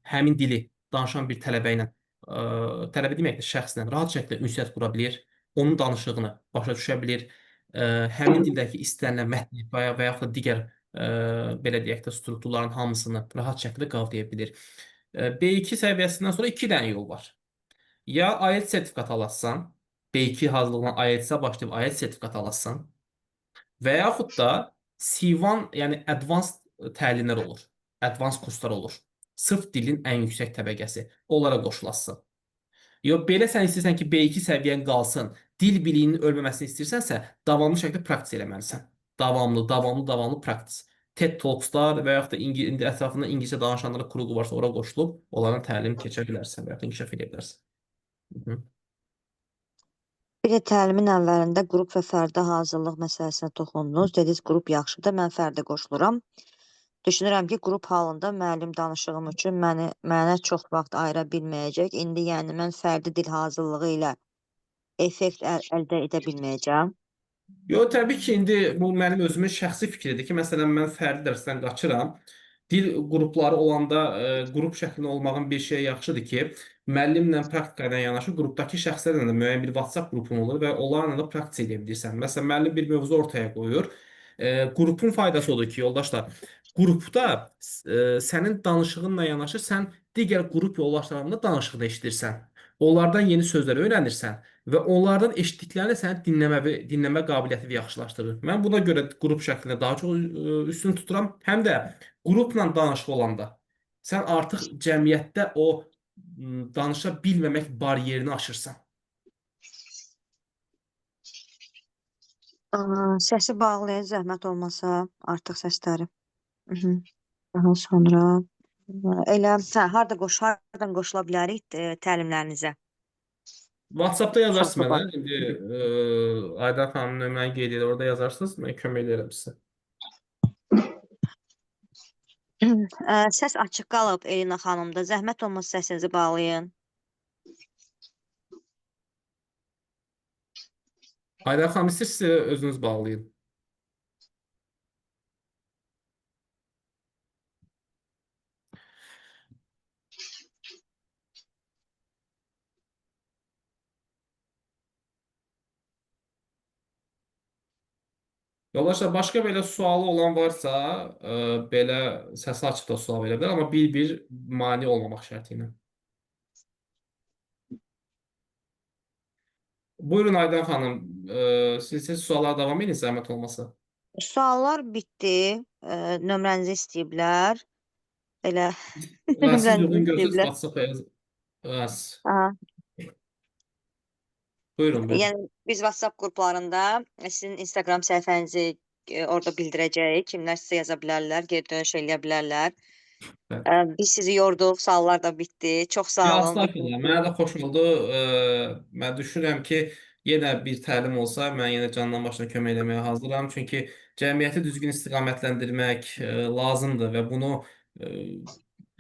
həmin dili danışan bir tələbə ilə, tələbə deməkdir şəxslə rahat şəkildə ünsiyyət qura bilir, onun danışığını başa düşə bilir, həmin dildəki istənilən mətni və yaxud da digər belə deyək də strukturların hamısını rahat şəkildə qavraya bilir. B2 səviyyəsindən sonra 2 dənə yol var. Ya IELTS sertifikatı alasan, B2 hazırlığına IELTS-ə başlayıb IELTS sertifikatı alasan, və yaxud da C1, yəni advanced təlimlər olur. Advanced kurslar olur. Sırf dilin ən yüksək təbəqəsi. Onlara qoşulasın. Yox, belə sən istəyirsən ki, B2 səviyyən qalsın, dil biliyinin ölməməsini istəyirsənsə, davamlı şəkildə praktis eləməlisən. Davamlı praktis. TED Talkslar və yaxud da ətrafında ingiliscə danışanlara klubu varsa, ora qoşulub, onların təlim keçə bilərsən və yaxud da inkişaf edə bilərsən. Hı -hı. Bir də təlimin əvvəlində qrup və fərdi hazırlıq məsələsinə toxundunuz. Dediniz qrup yaxşıdır, mən fərdə qoşuluram. Düşünürəm ki, qrup halında müəllim danışığım üçün mənə çox vaxt ayıra bilməyəcək. İndi yəni mən fərdi dil hazırlığı ilə effekt əldə edə bilməyəcəm. Yo, təbii ki, indi bu mənim özümün şəxsi fikridir ki, məsələn, mən fərdi dərsdən qaçıram. Dil qrupları olanda qrup şəklində olmağın bir şey yaxşıdır ki, müəllimlə praktika ilə yanaşı qrupdakı şəxslərlə də müəyyən bir WhatsApp qrupun olur və onlarla da praktika edə bilirsən. Məsələn, müəllim bir mövzu ortaya qoyur. Qrupun faydası odur ki, yoldaşlar, qrupda sənin danışığınla yanaşı sən digər qrup yoldaşlarınla danışığını eşidirsən. Onlardan yeni sözlər öyrənirsən və onlardan eşitdiklərini sənin dinləmə qabiliyyətini yaxşılaşdırır. Mən buna görə qrup şəklində daha çox üstün tuturam. Həm də qrupla danışıq olanda sən artıq cəmiyyətdə o danışa bilməmək baryerini aşırsan. Səsi bağlayın, zəhmət olmasa artıq səsləri. Daha sonra hardan qoşula bilərik təlimlərinizə? WhatsApp-da yazarsın Çoxlu mənə. İndi Aydan xanımın nömrəni qeyd edir, orada yazarsınız. Mən kömək edərəm sizə. Səs açıq qalıb Elina xanımda. Zəhmət olmasa səsinizi bağlayın. Aydan xanım, istəyirsə özünüz bağlayın. Yoldaşlar, başqa belə sualı olan varsa, belə səsi açıq da sual verə bilər, amma bir mane olmamaq şərti ilə. Buyurun Aydan xanım, siz suallara davam edin, zəhmət olmasa. Suallar bitdi. Nömrənizi istəyiblər. Elə Siz nömrənizi uyğun görsəz istəyiblər. WhatsApp-a yaz. Aha. Buyurun. Yəni biz WhatsApp qruplarında sizin Instagram səhifənizi orada bildirəcəyik. Kimlər sizə yaza bilərlər, geri dönüş eləyə bilərlər. Biz sizi yorduq, suallar da bitdi. Çox sağ Ya, olun. estağfurullah, mənə də xoş oldu. Mən düşünürəm ki, yenə bir təlim olsa, mən yenə candan başına kömək eləməyə hazıram. Çünki cəmiyyəti düzgün istiqamətləndirmək lazımdır və bunu e,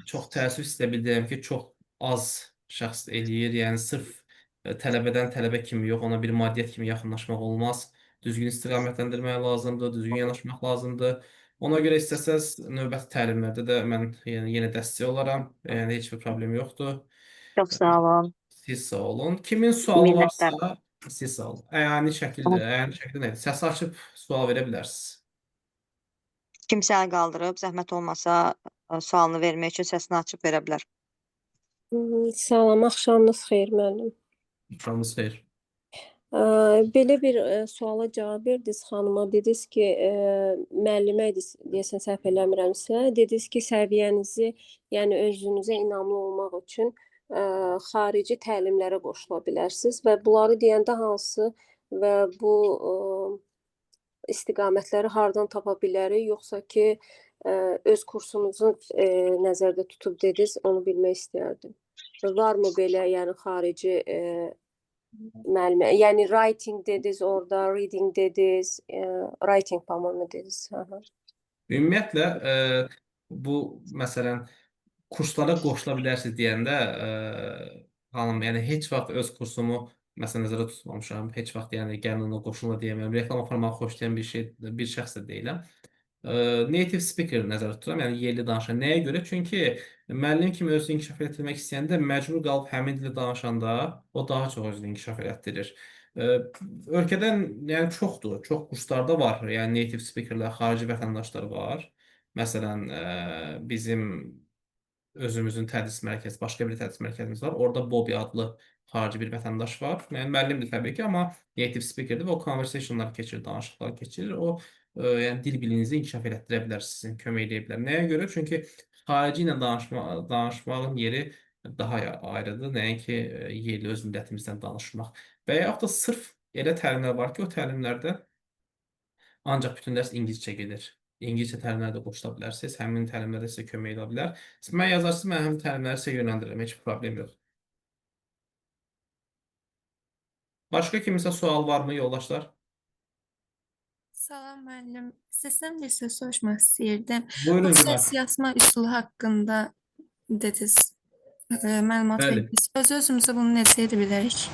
çox təəssüf istə bildirəm ki, çox az şəxs eləyir. Yəni sırf tələbədən tələbə kimi yox, ona bir maddiyyət kimi yaxınlaşmaq olmaz. düzgün istiqamətləndirmək lazımdır, düzgün yanaşmaq lazımdır. Ona görə istəsəz növbəti təlimlərdə də mən yenə dəstək olaram. Yəni heç bir problem yoxdur. Çox sağ olun. Siz sağ olun. Kimin sualı Minnətdaram. varsa siz sağ olun. Əyani şəkildə nədir? Səsi açıb sual verə bilərsiniz. Kimsə əl qaldırıb, zəhmət olmasa sualını vermək üçün səsini açıb verə bilər. Salam, axşamınız xeyir müəllim. İkramınız xeyir. Belə bir suala cavab verdiniz xanıma. Dediniz ki, müəllimə idiniz, deyəsən səhv eləmirəmsə, dediniz ki, səviyyənizi, yəni özünüzə inamlı olmaq üçün xarici təlimlərə qoşula bilərsiniz və bunları deyəndə hansı və bu istiqamətləri hardan tapa bilərik, yoxsa ki, öz kursunuzu nəzərdə tutub dediniz, onu bilmək istəyərdim. Varmı belə, yəni xarici müəllimə, yəni writing dediniz orada, reading dediniz, writing tamamı dediniz. Ümumiyyətlə bu məsələn kurslara qoşula bilərsiniz deyəndə xanım, yəni heç vaxt öz kursumu məsələn nəzərdə tutmamışam. Heç vaxt yəni gəlin ona qoşulma deyəmirəm. Reklam aparmağı xoşlayan bir şəxs də deyiləm. Native speaker nəzərdə tuturam, yəni yerli danışan. Nəyə görə? Çünki müəllim kimi özünü inkişaf etdirmək istəyəndə məcbur qalıb həmin dili danışanda o daha çox özünü inkişaf etdirir. Ölkədən yəni çoxdur, çox kurslarda var. Yəni native speakerlər, xarici vətəndaşlar var. Məsələn, bizim özümüzün tədris mərkəzi, başqa bir tədris mərkəzimiz var. Orada Bobby adlı xarici bir vətəndaş var. Yəni müəllimdir təbii ki, amma native speakerdir və o conversationlar keçirir, danışıqlar keçirir. O yəni dil biliyinizi inkişaf etdirə bilər, sizin kömək edə bilər. Nəyə görə? Çünki xarici ilə danışmağın yeri daha ayrıdır. Nəinki yerli öz millətimizdən danışmaq. Və yaxud da sırf elə təlimlər var ki, o təlimlərdə ancaq bütün dərs ingiliscə gedir. İngiliscə təlimlərə də qoşula bilərsiniz. Həmin təlimlərdə sizə kömək edə bilər. Mən yazarsınız, mən həmin təlimləri sizə yönləndirirəm. Heç bir problem yox. Başqa kiminsə sual varmı, yoldaşlar? Salam müəllim. Sizdən bir söz soruşmaq istəyirdim. Buyurun Bu cənab. səs yazma üsulu haqqında dediniz, məlumat Bəli. verdiniz. Öz-özümüzə bunu necə edə bilərik?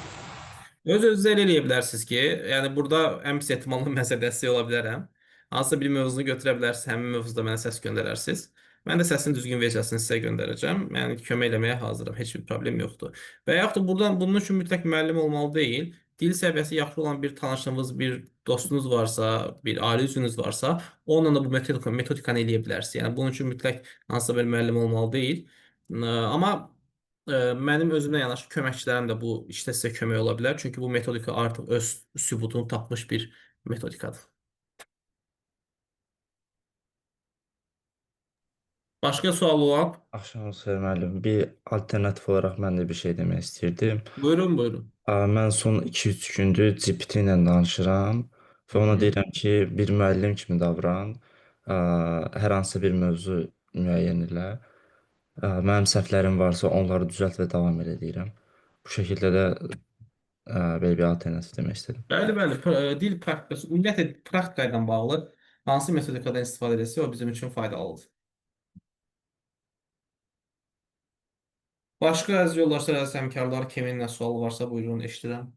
Öz-özünüzə elə eləyə bilərsiniz ki, yəni burada ən pis ehtimalla mən sizə dəstək ola bilərəm. Hansısa bir mövzunu götürə bilərsiniz, həmin mövzuda mənə səs göndərərsiniz. Mən də səsin düzgün verəcəsini sizə göndərəcəm. Yəni kömək eləməyə hazıram, heç bir problem yoxdur. Və yaxud da bunun üçün mütləq müəllim olmalı deyil. Dil səviyyəsi yaxşı olan bir tanışınız, bir dostunuz varsa, bir ailə üzvünüz varsa, onunla da bu metodikanı eləyə bilərsiniz. Yəni bunun üçün mütləq hansısa bir müəllim olmalı deyil. Amma mənim özümlə yanaşı köməkçilərim də bu işdə sizə kömək ola bilər. Çünki bu metodika artıq öz sübutunu tapmış bir metodikadır. Başqa sual olan? Axşamınız xeyir müəllim. Bir alternativ olaraq mən də bir şey demək istəyirdim. Buyurun, buyurun. Mən son 2-3 gündür GPT ilə danışıram və ona deyirəm ki, bir müəllim kimi davran. Hər hansı bir mövzu müəyyən elə. Mənim səhvlərim varsa onları düzəlt və davam elə deyirəm. Bu şəkildə də belə bir alternativ demək istədim. Bəli, bəli. Dil praktikası, ümumiyyətlə praktika ilə bağlı hansı metodikadan istifadə edilsə, o bizim üçün faydalıdır. Başqa əziz yoldaşlar, əziz həmkarlar, kimin nə sualı varsa buyurun, eşidirəm.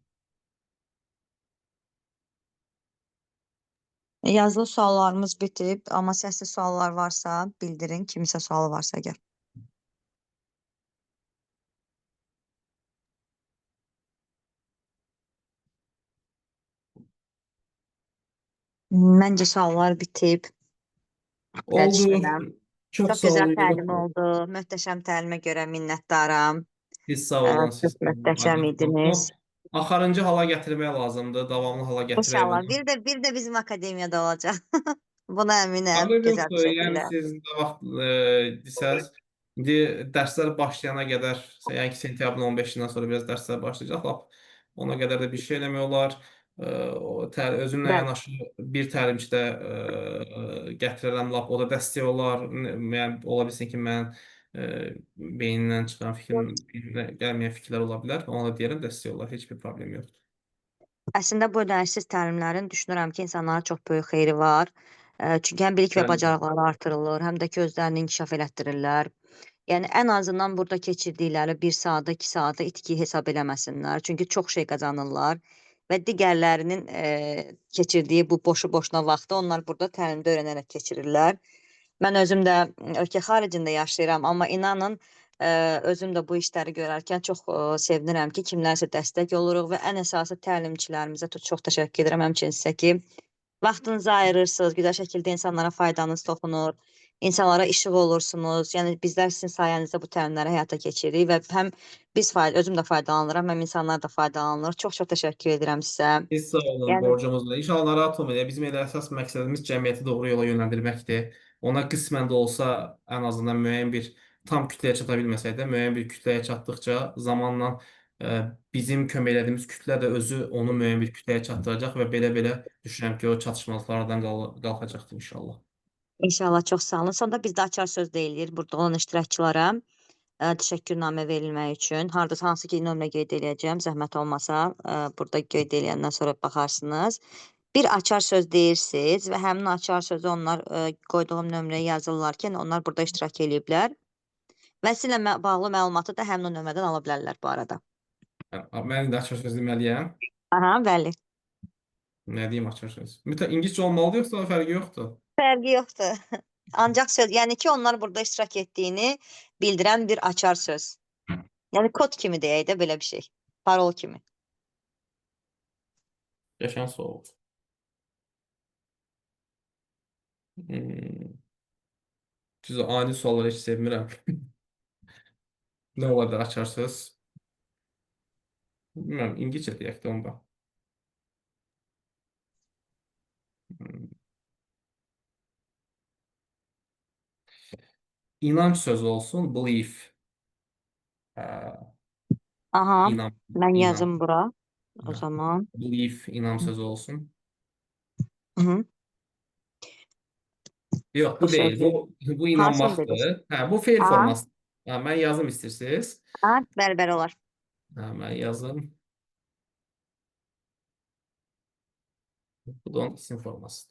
Yazılı suallarımız bitib, amma səsli suallar varsa bildirin, kimisə sualı varsa əgər. Məncə suallar bitib. Oldu. düşünürəm. Çox Çox sağ gözəl olun. təlim oldu. Möhtəşəm təlimə görə minnətdaram. Siz sağ olun. Çox Siz möhtəşəm idiniz. Axırıncı hala gətirmək lazımdır. Davamlı hala gətirmək İnşallah. lazımdır. Bir də bizim akademiyada olacaq. Buna əminəm. Problem Gözəl yoxdur. bir Yəni şəkildə. siz nə vaxt desəz, indi dərslər başlayana qədər, yəni ki, sentyabrın 15-dən sonra biraz dərslər başlayacaq. Lap ona qədər də bir şey eləmək olar. Özümlə Bəli. yanaşı bir təlimçi də gətirərəm, lap o da dəstək olar. Yəni ola bilsin ki, mən beynindən çıxan fikrin, beyninə gəlməyən fikirlər ola bilər. Ona da deyərəm, dəstək olar. Heç bir problem yoxdur. Əslində bu dərsiz təlimlərin düşünürəm ki, insanlara çox böyük xeyri var. Çünki həm bilik və Bəli. bacarıqları artırılır, həm də ki, özlərini inkişaf elətdirirlər. Yəni ən azından burada keçirdikləri 1 saata, 2 saata itki hesab eləməsinlər. Çünki çox şey qazanırlar və digərlərinin keçirdiyi bu boşu-boşuna vaxtı onlar burada təlimdə öyrənərək keçirirlər. Mən özüm də ölkə xaricində yaşayıram, amma inanın özüm də bu işləri görərkən çox sevinirəm ki, kimlərsə dəstək oluruq və ən əsası təlimçilərimizə çox təşəkkür edirəm, həmçinin sizə ki, vaxtınızı ayırırsınız, gözəl şəkildə insanlara faydanız toxunur, insanlara işıq olursunuz. Yəni bizlər sizin sayənizdə bu təlimləri həyata keçiririk və həm özüm də faydalanıram, həm insanlar da faydalanır. Çox-çox təşəkkür edirəm sizə. Biz sağ olun, Yəni borcumuzdur. İnşallah narahat olmayın. Bizim elə əsas məqsədimiz cəmiyyəti doğru yola yönləndirməkdir. Ona qismən də olsa ən azından müəyyən bir tam kütləyə çata bilməsək də, müəyyən bir kütləyə çatdıqca zamanla bizim kömək elədiyimiz kütlə də özü onu müəyyən bir kütləyə çatdıracaq və belə-belə düşünürəm ki, o çatışmazlıqlardan qalxacaqdır inşallah. İnşallah çox sağ olun. Sonda biz də açar söz deyilir burada olan iştirakçılara təşəkkürnamə verilmək üçün. Hardasa hansı ki nömrə qeyd eləyəcəm, zəhmət olmasa burada qeyd eləyəndən sonra baxarsınız. Bir açar söz deyirsiniz və həmin açar sözü onlar qoyduğum nömrəyə yazırlarkən onlar burada iştirak eləyiblər. Və sizinlə bağlı məlumatı da həmin o nömrədən ala bilərlər bu arada. Mən indi açar söz deməliyəm. Aha, bəli. Nə deyim açar söz? İngiliscə olmalıdır yoxsa fərqi yoxdur? Fərqi yoxdur. Ancaq söz, yəni ki, onlar burada iştirak etdiyini bildirən bir açar söz. Yəni kod kimi deyək də belə bir şey. Parol kimi. Qəşəng sual. Siz ani sualları heç sevmirəm. Nə ola bilər açar söz? Bilmirəm, İngilizcə deyək də onda. İnanc sözü olsun, belief. Aha, İnan, mən inan. yazım bura o Ha. zaman. Belief, inan sözü olsun. Hı -hı. Yox, Bu bu deyil. sözü Bu hansını dediniz? inanmaqdır. Hə, bu feil Aha. forması. Ha, mən yazım istəyirsiniz. Ha, bəli olar. Ha, mən yazım. Bu da onun isim forması.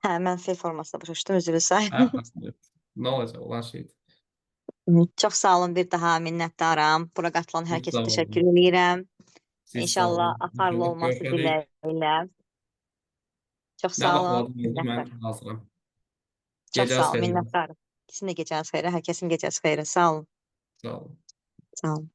Hə, mən feil formasına başa düşdüm, üzr istəyirəm. Hə, nə olacaq olan şeydir. Çox sağ olun, bir daha minnətdaram. Bura qatılan hər Siz kəsə sağ təşəkkür olun. edirəm. Siz sağ İnşallah olun. axarlı olması Görüşərik. diləyilə. Çox Nə sağ vaxt olun. lazım oldu, Minnəttar. mən hazıram. Çox Gecəniz sağ olun, xeyir. minnətdarım. Sizin də gecəniz xeyrə, hər kəsin gecəsi xeyrə. Sağ olun. Sağ olun. Sağ olun.